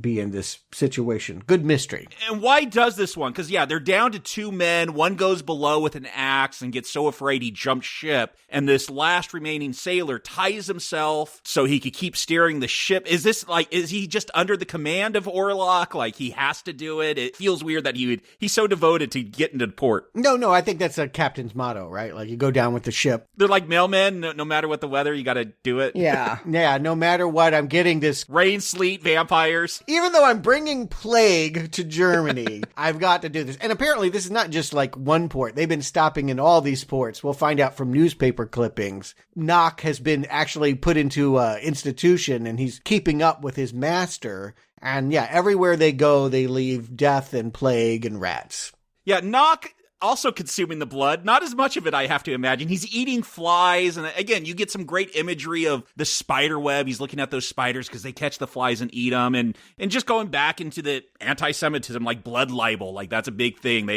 be in this situation? Good mystery. And why does this one? Because, they're down to 2 men. One goes below with an axe and gets so afraid he jumps ship. And this last remaining sailor ties himself so he could keep steering the ship. Is this, is he just under the command of Orlock? He has to do it? It feels weird that he's so devoted to getting to port. No. I think that's a captain's motto, right? You go down with the ship. They're like mailmen. No matter what the weather, you got to do it. Yeah. Yeah. No matter what, I'm getting this rain, sleet, vampires. Even though I'm bringing plague to Germany, I've got to do this. And apparently this is not just one port. They've been stopping in all these ports. We'll find out from newspaper clippings. Nock has been actually put into an institution and he's keeping up with his master. And everywhere they go, they leave death and plague and rats. Yeah. Nock, also consuming the blood. Not as much of it, I have to imagine. He's eating flies. And again, you get some great imagery of the spider web. He's looking at those spiders because they catch the flies and eat them. And just going back into the anti-Semitism, like blood libel, like that's a big thing.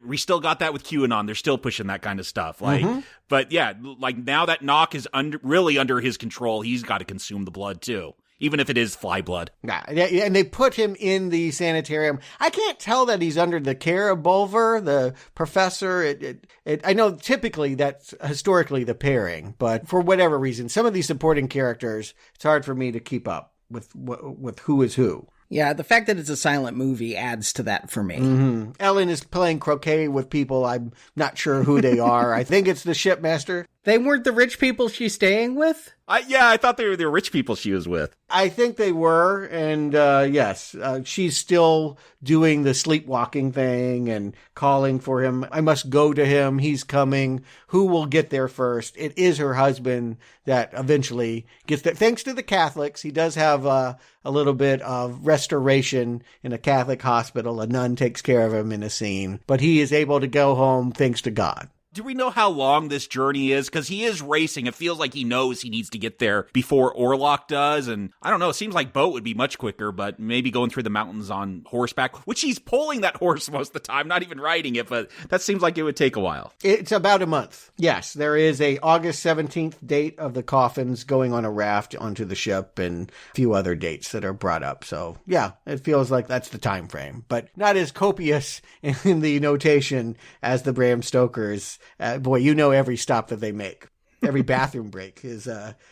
We still got that with QAnon. They're still pushing that kind of stuff. Like, but yeah, like now that Nock is really under his control, he's got to consume the blood too. Even if it is fly blood. Yeah, and they put him in the sanitarium. I can't tell that he's under the care of Bulwer, the professor. I know typically that's historically the pairing, but for whatever reason, some of these supporting characters, it's hard for me to keep up with who is who. Yeah, the fact that it's a silent movie adds to that for me. Mm-hmm. Ellen is playing croquet with people. I'm not sure who they are. I think it's the shipmaster. They weren't the rich people she's staying with? I thought they were the rich people she was with. I think they were, and yes, she's still doing the sleepwalking thing and calling for him. I must go to him. He's coming. Who will get there first? It is her husband that eventually gets there. Thanks to the Catholics, he does have a little bit of restoration in a Catholic hospital. A nun takes care of him in a scene, but he is able to go home thanks to God. Do we know how long this journey is? Because he is racing. It feels like he knows he needs to get there before Orlock does. And I don't know, it seems like boat would be much quicker, but maybe going through the mountains on horseback, which he's pulling that horse most of the time, not even riding it, but that seems like it would take a while. It's about a month. Yes, there is a August 17th date of the coffins going on a raft onto the ship and a few other dates that are brought up. So yeah, it feels like that's the time frame, but not as copious in the notation as the Bram Stoker's. Boy, you know every stop that they make. Every bathroom break is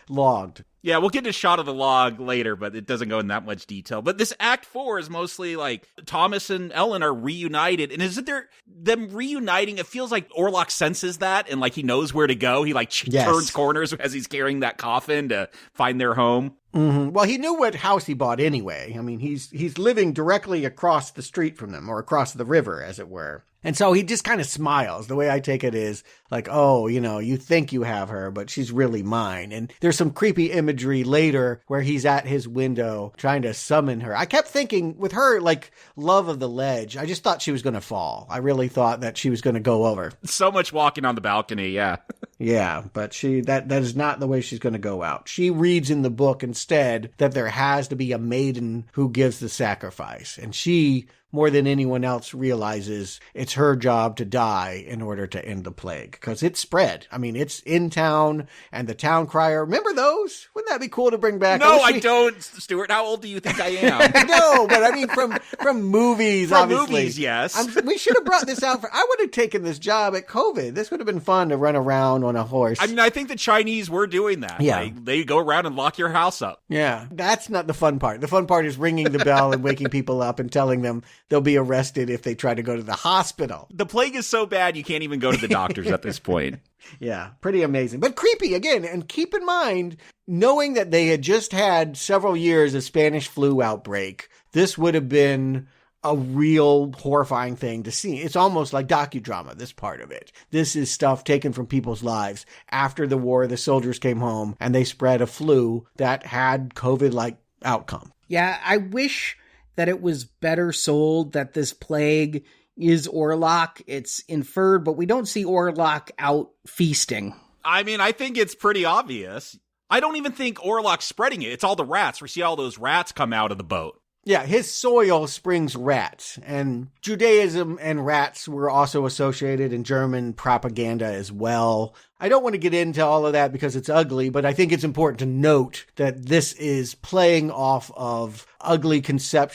logged. Yeah, we'll get a shot of the log later, but it doesn't go in that much detail. But this Act 4 is mostly like Thomas and Ellen are reunited. And isn't there them reuniting? It feels like Orlock senses that and like he knows where to go. He like turns corners as he's carrying that coffin to find their home. Mm-hmm. Well, he knew what house he bought anyway. I mean, he's living directly across the street from them, or across the river, as it were. And so he just kind of smiles. The way I take it is like, oh, you think you have her, but she's really mine. And there's some creepy imagery later where he's at his window trying to summon her. I kept thinking with her, like, love of the ledge. I just thought she was going to fall. I really thought that she was going to go over. So much walking on the balcony, yeah. Yeah, but that is not the way she's going to go out. She reads in the book instead that there has to be a maiden who gives the sacrifice. And she, more than anyone else, realizes it's her job to die in order to end the plague. Because it's spread. I mean, it's in town, and the town crier. Remember those? Wouldn't that be cool to bring back? No, I don't, Stuart. How old do you think I am? No, but I mean from movies, from obviously. Movies, yes. We should have brought this out. I would have taken this job at COVID. This would have been fun to run around on a horse. I mean, I think the Chinese were doing that. Yeah. They go around and lock your house up. Yeah, that's not the fun part. The fun part is ringing the bell and waking people up and telling them they'll be arrested if they try to go to the hospital. The plague is so bad you can't even go to the doctors at this point. Yeah, pretty amazing. But creepy, again. And keep in mind, knowing that they had just had several years of Spanish flu outbreak, this would have been a real horrifying thing to see. It's almost like docudrama, this part of it. This is stuff taken from people's lives. After the war, the soldiers came home and they spread a flu that had COVID-like outcome. Yeah, I wish that it was better sold that this plague is Orlock. It's inferred, but we don't see Orlock out feasting. I mean, I think it's pretty obvious. I don't even think Orlock's spreading it. It's all the rats. We see all those rats come out of the boat. Yeah, his soil springs rats, and Judaism and rats were also associated in German propaganda as well. I don't want to get into all of that because it's ugly, but I think it's important to note that this is playing off of ugly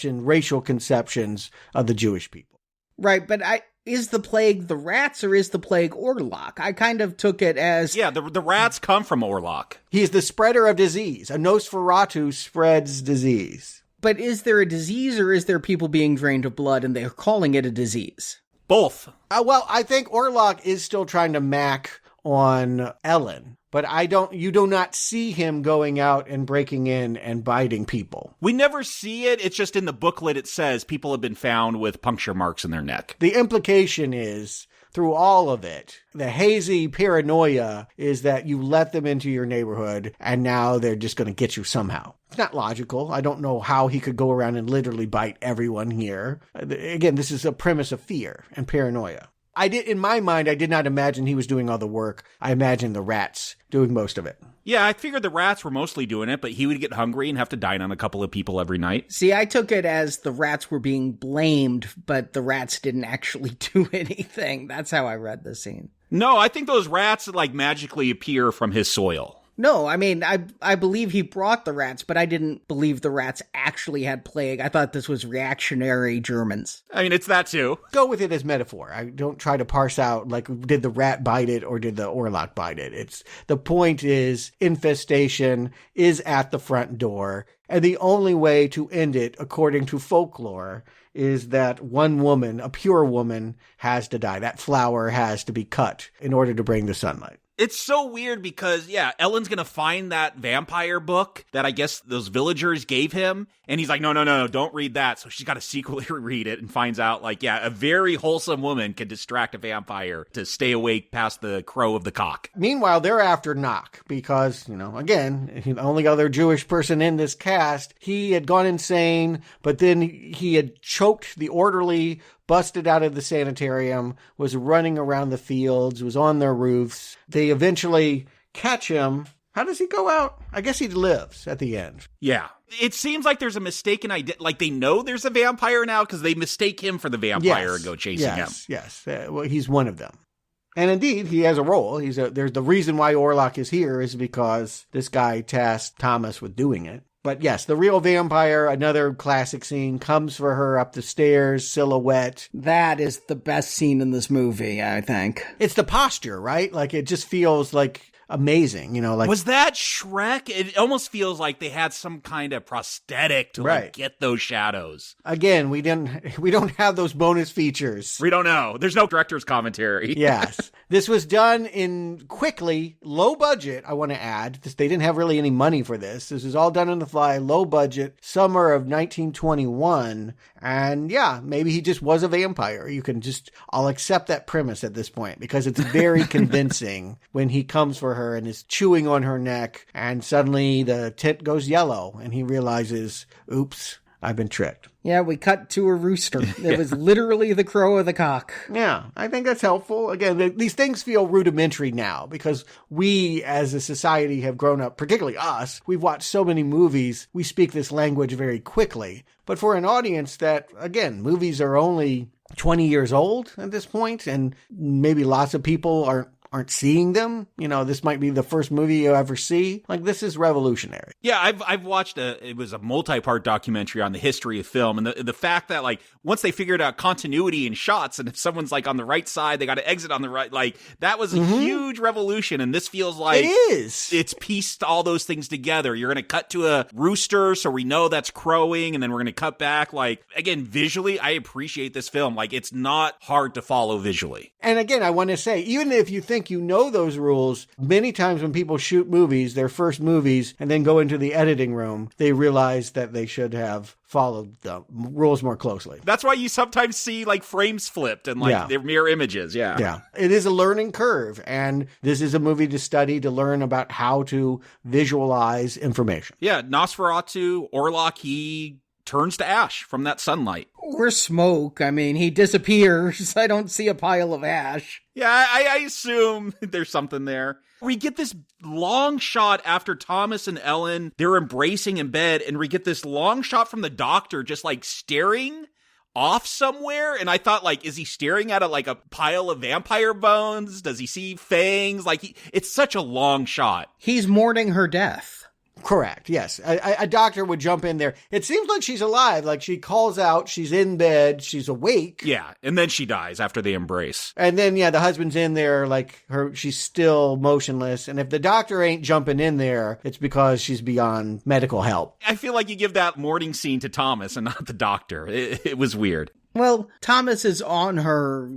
racial conceptions of the Jewish people. Right, but is the plague the rats or is the plague Orlock? I kind of took it as... Yeah, the rats come from Orlock. He's the spreader of disease. A Nosferatu spreads disease. But is there a disease or is there people being drained of blood and they're calling it a disease? Both. Well, I think Orlock is still trying to mac on Ellen, but you do not see him going out and breaking in and biting people. We never see it. It's just in the booklet it says people have been found with puncture marks in their neck. The implication is, through all of it, the hazy paranoia is that you let them into your neighborhood and now they're just going to get you somehow. It's not logical. I don't know how he could go around and literally bite everyone here. Again, this is a premise of fear and paranoia. In my mind, I did not imagine he was doing all the work. I imagined the rats doing most of it. Yeah, I figured the rats were mostly doing it, but he would get hungry and have to dine on a couple of people every night. See, I took it as the rats were being blamed, but the rats didn't actually do anything. That's how I read the scene. No, I think those rats, like, magically appear from his soil. No, I mean, I believe he brought the rats, but I didn't believe the rats actually had plague. I thought this was reactionary Germans. I mean, it's that too. Go with it as metaphor. I don't try to parse out, like, did the rat bite it or did the Orlock bite it? The point is, infestation is at the front door, and the only way to end it, according to folklore, is that one woman, a pure woman, has to die. That flower has to be cut in order to bring the sunlight. It's so weird because, yeah, Ellen's going to find that vampire book that I guess those villagers gave him. And he's like, no, don't read that. So she's got to secretly read it and finds out, like, yeah, a very wholesome woman can distract a vampire to stay awake past the crow of the cock. Meanwhile, they're after Knock because, again, the only other Jewish person in this cast, he had gone insane, but then he had choked the orderly, busted out of the sanitarium, was running around the fields, was on their roofs. They eventually catch him. How does he go out? I guess he lives at the end. Yeah. It seems like there's a mistaken idea. Like, they know there's a vampire now because they mistake him for the vampire and go chasing him. Yes. Well, he's one of them. And indeed, he has a role. There's the reason why Orlock is here is because this guy tasked Thomas with doing it. But yes, the real vampire, another classic scene, comes for her up the stairs, silhouette. That is the best scene in this movie, I think. It's the posture, right? Like, it just feels like amazing, like. Was that Schreck? It almost feels like they had some kind of prosthetic to like get those shadows. Again, we don't have those bonus features. We don't know. There's no director's commentary. Yes. This was done in quickly, low budget, I want to add. They didn't have really any money for this. This is all done on the fly, low budget, summer of 1921. And yeah, maybe he just was a vampire. I'll accept that premise at this point because it's very convincing when he comes for her and is chewing on her neck and suddenly the tint goes yellow and he realizes, oops, I've been tricked. Yeah, we cut to a rooster. It was literally the crow of the cock. Yeah, I think that's helpful. Again, these things feel rudimentary now because we as a society have grown up, particularly us. We've watched so many movies. We speak this language very quickly. But for an audience that, again, movies are only 20 years old at this point, and maybe lots of people aren't seeing them. This might be the first movie you ever see. Like, this is revolutionary. Yeah, I've watched it was a multi-part documentary on the history of film, and the fact that, like, once they figured out continuity in shots, and if someone's, like, on the right side, they got to exit on the right, like, that was a huge revolution, and this feels like... It is! It's pieced all those things together. You're going to cut to a rooster, so we know that's crowing, and then we're going to cut back. Like, again, visually, I appreciate this film. Like, it's not hard to follow visually. And again, I want to say, even if you think you know those rules, many times when people shoot movies, their first movies, and then go into the editing room, they realize that they should have followed the rules more closely. That's why you sometimes see, like, frames flipped and, like, they're mirror images. Yeah. It is a learning curve, and this is a movie to study, to learn about how to visualize information. Yeah, Nosferatu, Orlock, he turns to ash from that sunlight. Or smoke. I mean, he disappears. I don't see a pile of ash. Yeah, I assume there's something there. We get this long shot after Thomas and Ellen, they're embracing in bed, and we get this long shot from the doctor just, like, staring off somewhere. And I thought, like, is he staring at a pile of vampire bones? Does he see fangs? Like, it's such a long shot. He's mourning her death. Correct, yes. A doctor would jump in there. It seems like she's alive. Like, she calls out, she's in bed, she's awake. Yeah, and then she dies after they embrace. And then, the husband's in there, like, she's still motionless. And if the doctor ain't jumping in there, it's because she's beyond medical help. I feel like you give that mourning scene to Thomas and not the doctor. It was weird. Well, Thomas is on her,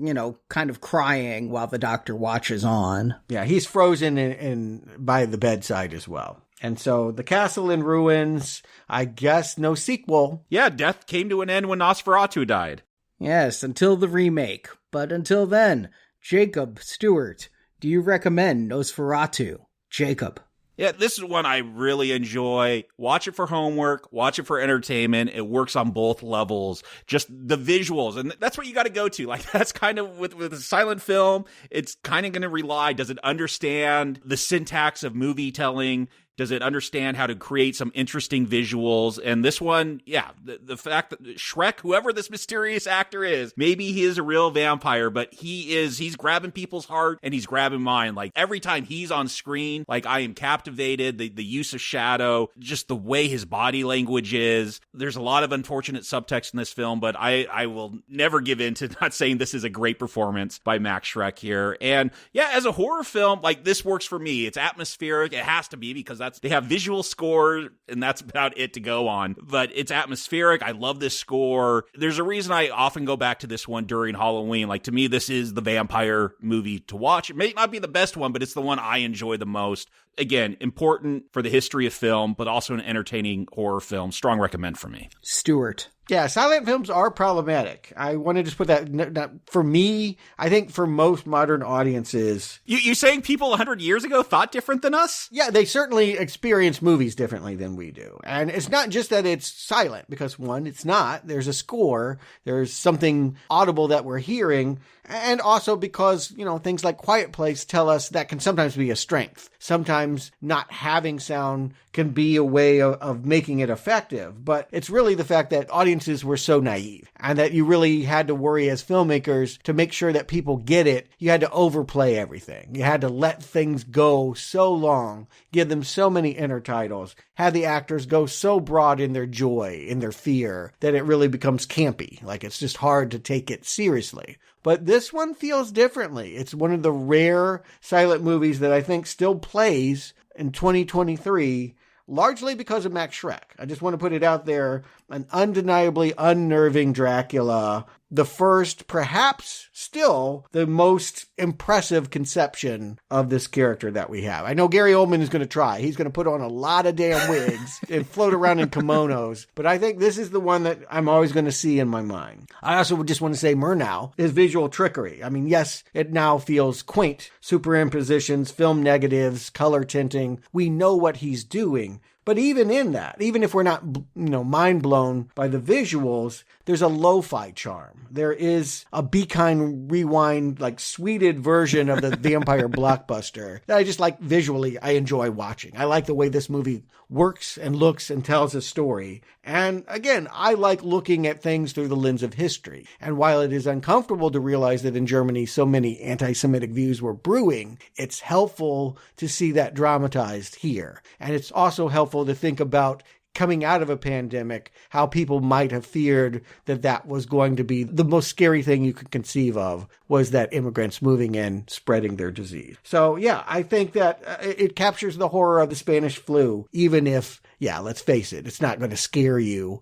kind of crying while the doctor watches on. Yeah, he's frozen in by the bedside as well. And so the castle in ruins, I guess no sequel. Yeah, death came to an end when Nosferatu died. Yes, until the remake. But until then, Jakob, Stuart, do you recommend Nosferatu? Jakob. Yeah, this is one I really enjoy. Watch it for homework, watch it for entertainment. It works on both levels. Just the visuals, and that's what you got to go to. Like, that's kind of with a silent film, it's kind of going to rely, does it understand the syntax of movie telling? Does it understand how to create some interesting visuals? And this one, yeah, the fact that Schreck, whoever this mysterious actor is, maybe he is a real vampire, but he's grabbing people's heart and he's grabbing mine. Like, every time he's on screen, like, I am captivated. The use of shadow, just the way his body language is. There's a lot of unfortunate subtext in this film, but I will never give in to not saying this is a great performance by Max Schreck here. And yeah, as a horror film, like, this works for me. It's atmospheric. It has to be, because they have visual score, and that's about it to go on. But it's atmospheric. I love this score. There's a reason I often go back to this one during Halloween. Like, to me, this is the vampire movie to watch. It may not be the best one, but it's the one I enjoy the most. Again, important for the history of film, but also an entertaining horror film. Strong recommend for me. Stuart. Yeah, silent films are problematic. I want to just put that, for me, I think for most modern audiences. You saying people 100 years ago thought different than us? Yeah, they certainly experience movies differently than we do. And it's not just that it's silent, because one, it's not. There's a score. There's something audible that we're hearing. And also because, things like Quiet Place tell us that can sometimes be a strength. Sometimes not having sound can be a way of making it effective. But it's really the fact that audiences were so naive, and that you really had to worry as filmmakers to make sure that people get it. You had to overplay everything. You had to let things go so long, give them so many intertitles, have the actors go so broad in their joy, in their fear, that it really becomes campy. Like, it's just hard to take it seriously. But this one feels differently. It's one of the rare silent movies that I think still plays in 2023, largely because of Max Schreck. I just want to put it out there. An undeniably unnerving Dracula. The first, perhaps still, the most impressive conception of this character that we have. I know Gary Oldman is going to try. He's going to put on a lot of damn wigs and float around in kimonos. But I think this is the one that I'm always going to see in my mind. I also would just want to say Murnau is visual trickery. I mean, yes, it now feels quaint. Superimpositions, film negatives, color tinting. We know what he's doing. But even in that, even if we're not, mind blown by the visuals, there's a lo-fi charm. There is a Be Kind Rewind, like, sweeted version of the vampire blockbuster that I just like visually. I enjoy watching. I like the way this movie works and looks and tells a story. And again, I like looking at things through the lens of history. And while it is uncomfortable to realize that in Germany so many anti-Semitic views were brewing, it's helpful to see that dramatized here. And it's also helpful to think about, coming out of a pandemic, how people might have feared that was going to be the most scary thing you could conceive of, was that immigrants moving in, spreading their disease. So yeah, I think that it captures the horror of the Spanish flu, even if, yeah, let's face it, it's not going to scare you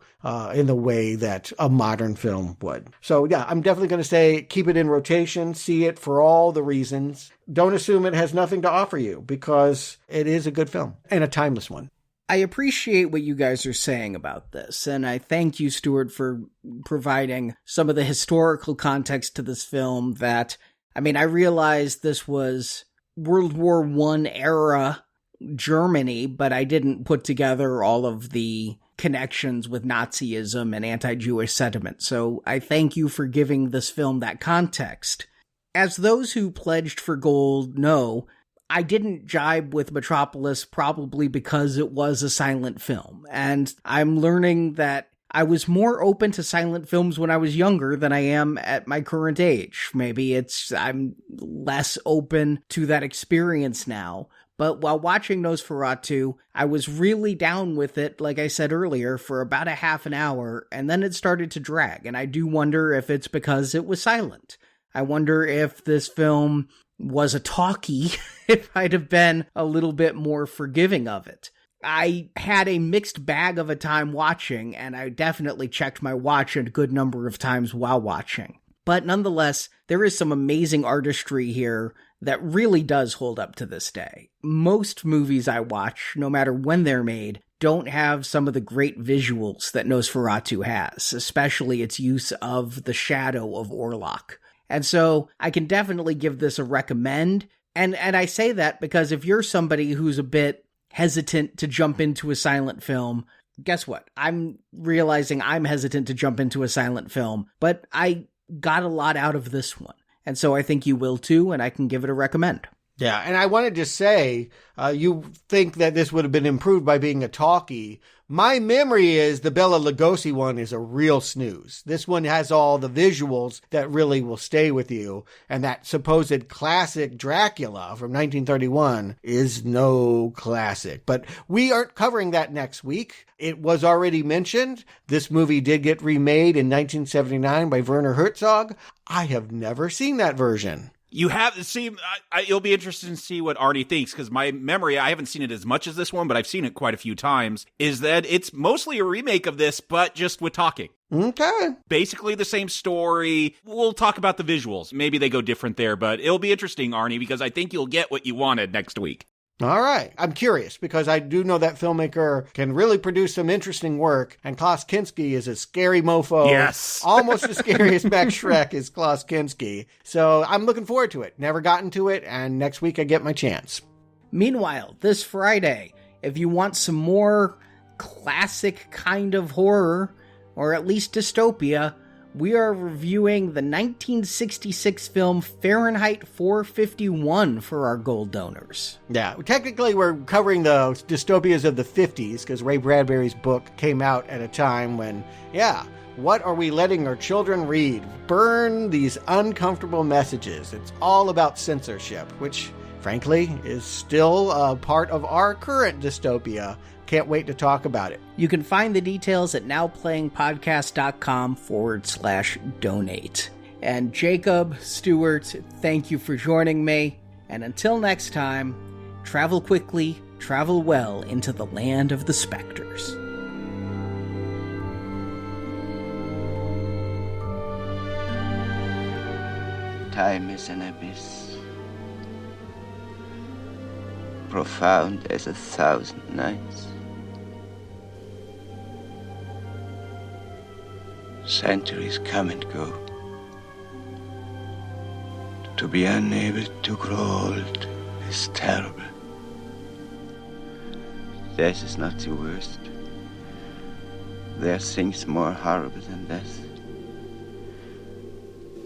in the way that a modern film would. So yeah, I'm definitely going to say keep it in rotation, see it for all the reasons. Don't assume it has nothing to offer you, because it is a good film and a timeless one. I appreciate what you guys are saying about this, and I thank you, Stuart, for providing some of the historical context to this film that, I realized this was World War I era Germany, but I didn't put together all of the connections with Nazism and anti-Jewish sentiment, so I thank you for giving this film that context. As those who pledged for gold know, I didn't jibe with Metropolis probably because it was a silent film, and I'm learning that I was more open to silent films when I was younger than I am at my current age. Maybe I'm less open to that experience now, but while watching Nosferatu, I was really down with it, like I said earlier, for about a half an hour, and then it started to drag, and I do wonder if it's because it was silent. I wonder if this film was a talkie, if I'd have been a little bit more forgiving of it. I had a mixed bag of a time watching, and I definitely checked my watch a good number of times while watching. But nonetheless, there is some amazing artistry here that really does hold up to this day. Most movies I watch, no matter when they're made, don't have some of the great visuals that Nosferatu has, especially its use of the shadow of Orlock. And so I can definitely give this a recommend. And I say that because if you're somebody who's a bit hesitant to jump into a silent film. Guess what? I'm realizing I'm hesitant to jump into a silent film, but I got a lot out of this one. And so I think you will too, and I can give it a recommend. Yeah, and I wanted to say, you think that this would have been improved by being a talkie. My memory is the Bela Lugosi one is a real snooze. This one has all the visuals that really will stay with you, and that supposed classic Dracula from 1931 is no classic. But we aren't covering that next week. It was already mentioned. This movie did get remade in 1979 by Werner Herzog. I have never seen that version. You have to see, it'll be interesting to see what Arnie thinks, because my memory, I haven't seen it as much as this one, but I've seen it quite a few times, is that it's mostly a remake of this, but just with talking. Okay. Basically the same story. We'll talk about the visuals. Maybe they go different there, but it'll be interesting, Arnie, because I think you'll get what you wanted next week. All right. I'm curious because I do know that filmmaker can really produce some interesting work, and Klaus Kinski is a scary mofo. Yes. Almost as scary as Max Schreck is Klaus Kinski. So I'm looking forward to it. Never gotten to it, and next week I get my chance. Meanwhile, this Friday, if you want some more classic kind of horror, or at least dystopia, we are reviewing the 1966 film Fahrenheit 451 for our gold donors. Yeah, technically we're covering the dystopias of the 50s because Ray Bradbury's book came out at a time when, what are we letting our children read? Burn these uncomfortable messages. It's all about censorship, which, frankly, is still a part of our current dystopia. Can't wait to talk about it. You can find the details at nowplayingpodcast.com/donate. And Jakob, Stuart, thank you for joining me. And until next time, travel quickly, travel well into the land of the specters. Time is an abyss, profound as 1,000 nights. Centuries come and go. To be unable to grow old is terrible. Death is not the worst. There are things more horrible than death.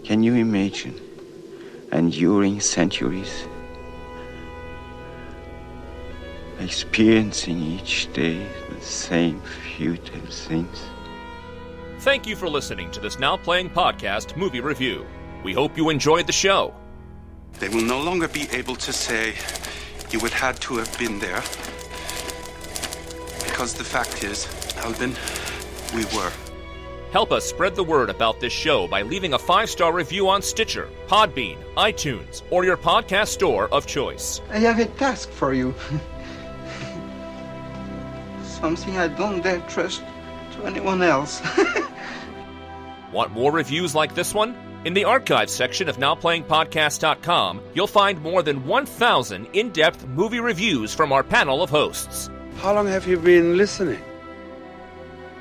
Can you imagine enduring centuries, experiencing each day the same futile things? Thank you for listening to this Now Playing Podcast movie review. We hope you enjoyed the show. They will no longer be able to say you would had to have been there. Because the fact is, Albin, we were. Help us spread the word about this show by leaving a 5-star review on Stitcher, Podbean, iTunes, or your podcast store of choice. I have a task for you. Something I don't dare trust to anyone else. Want more reviews like this one? In the archives section of NowPlayingPodcast.com, you'll find more than 1,000 in-depth movie reviews from our panel of hosts. How long have you been listening?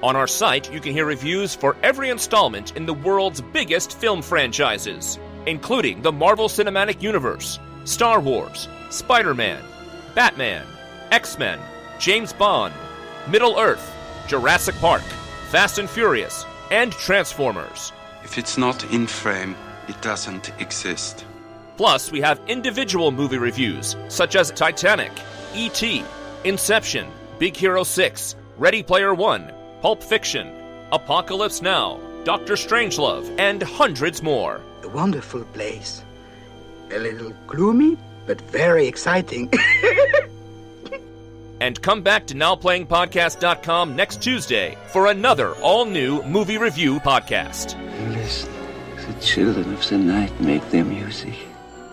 On our site, you can hear reviews for every installment in the world's biggest film franchises, including the Marvel Cinematic Universe, Star Wars, Spider-Man, Batman, X-Men, James Bond, Middle-earth, Jurassic Park, Fast and Furious, and Transformers. If it's not in frame, it doesn't exist. Plus, we have individual movie reviews, such as Titanic, E.T., Inception, Big Hero 6, Ready Player One, Pulp Fiction, Apocalypse Now, Dr. Strangelove, and hundreds more. A wonderful place. A little gloomy, but very exciting. And come back to NowPlayingPodcast.com next Tuesday for another all-new movie review podcast. Listen, the children of the night make their music.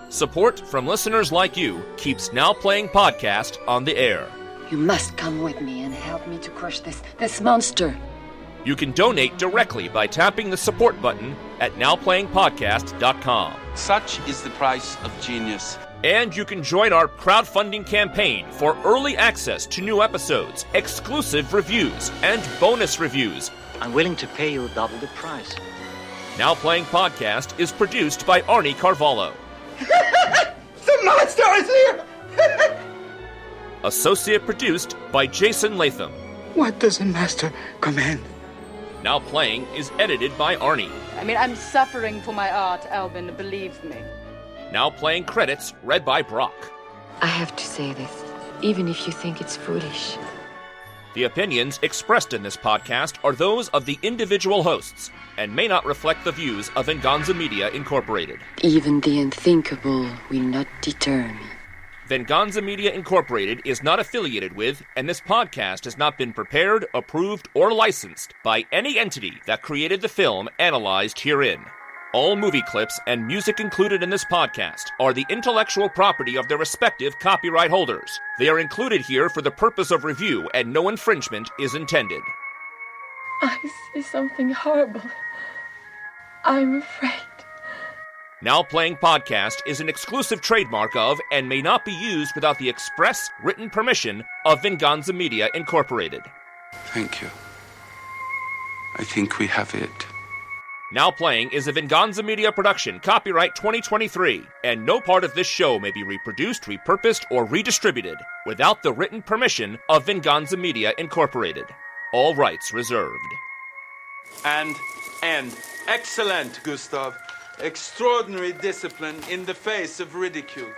Support from listeners like you keeps Now Playing Podcast on the air. You must come with me and help me to crush this monster. You can donate directly by tapping the support button at NowPlayingPodcast.com. Such is the price of genius. And you can join our crowdfunding campaign for early access to new episodes, exclusive reviews, and bonus reviews. I'm willing to pay you double the price. Now Playing Podcast is produced by Arnie Carvalho. The monster is here! Associate produced by Jason Latham. What does the master command? Now Playing is edited by Arnie. I'm suffering for my art, Albin, believe me. Now Playing credits read by Brock. I have to say this, even if you think it's foolish. The opinions expressed in this podcast are those of the individual hosts and may not reflect the views of Venganza Media Incorporated. Even the unthinkable will not deter me. Venganza Media Incorporated is not affiliated with, and this podcast has not been prepared, approved, or licensed by any entity that created the film analyzed herein. All movie clips and music included in this podcast are the intellectual property of their respective copyright holders. They are included here for the purpose of review, and no infringement is intended. I see something horrible. I'm afraid. Now Playing Podcast is an exclusive trademark of and may not be used without the express written permission of Venganza Media Incorporated. Thank you. I think we have it. Now Playing is a Venganza Media production, copyright 2023, and no part of this show may be reproduced, repurposed, or redistributed without the written permission of Venganza Media Incorporated. All rights reserved. And excellent, Gustav. Extraordinary discipline in the face of ridicule.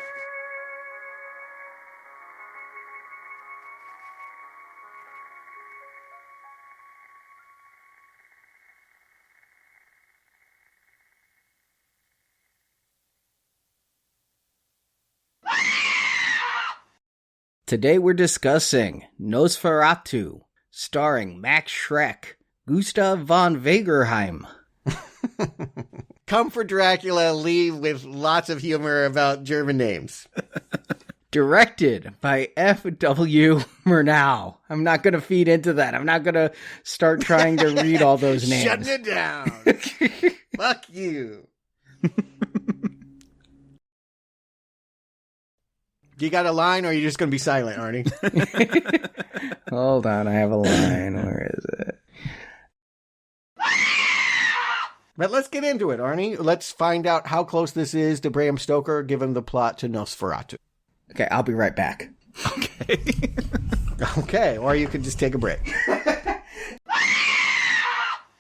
Today we're discussing Nosferatu, starring Max Schreck, Gustav von Wagerheim. Come for Dracula, leave with lots of humor about German names. Directed by FW Murnau. I'm not going to feed into that. I'm not going to start trying to read all those names. Shutting it down. Fuck you. You got a line, or are you just going to be silent, Arnie? Hold on, I have a line. Where is it? But let's get into it, Arnie. Let's find out how close this is to Bram Stoker, given the plot to Nosferatu. Okay, I'll be right back. Okay, or you could just take a break.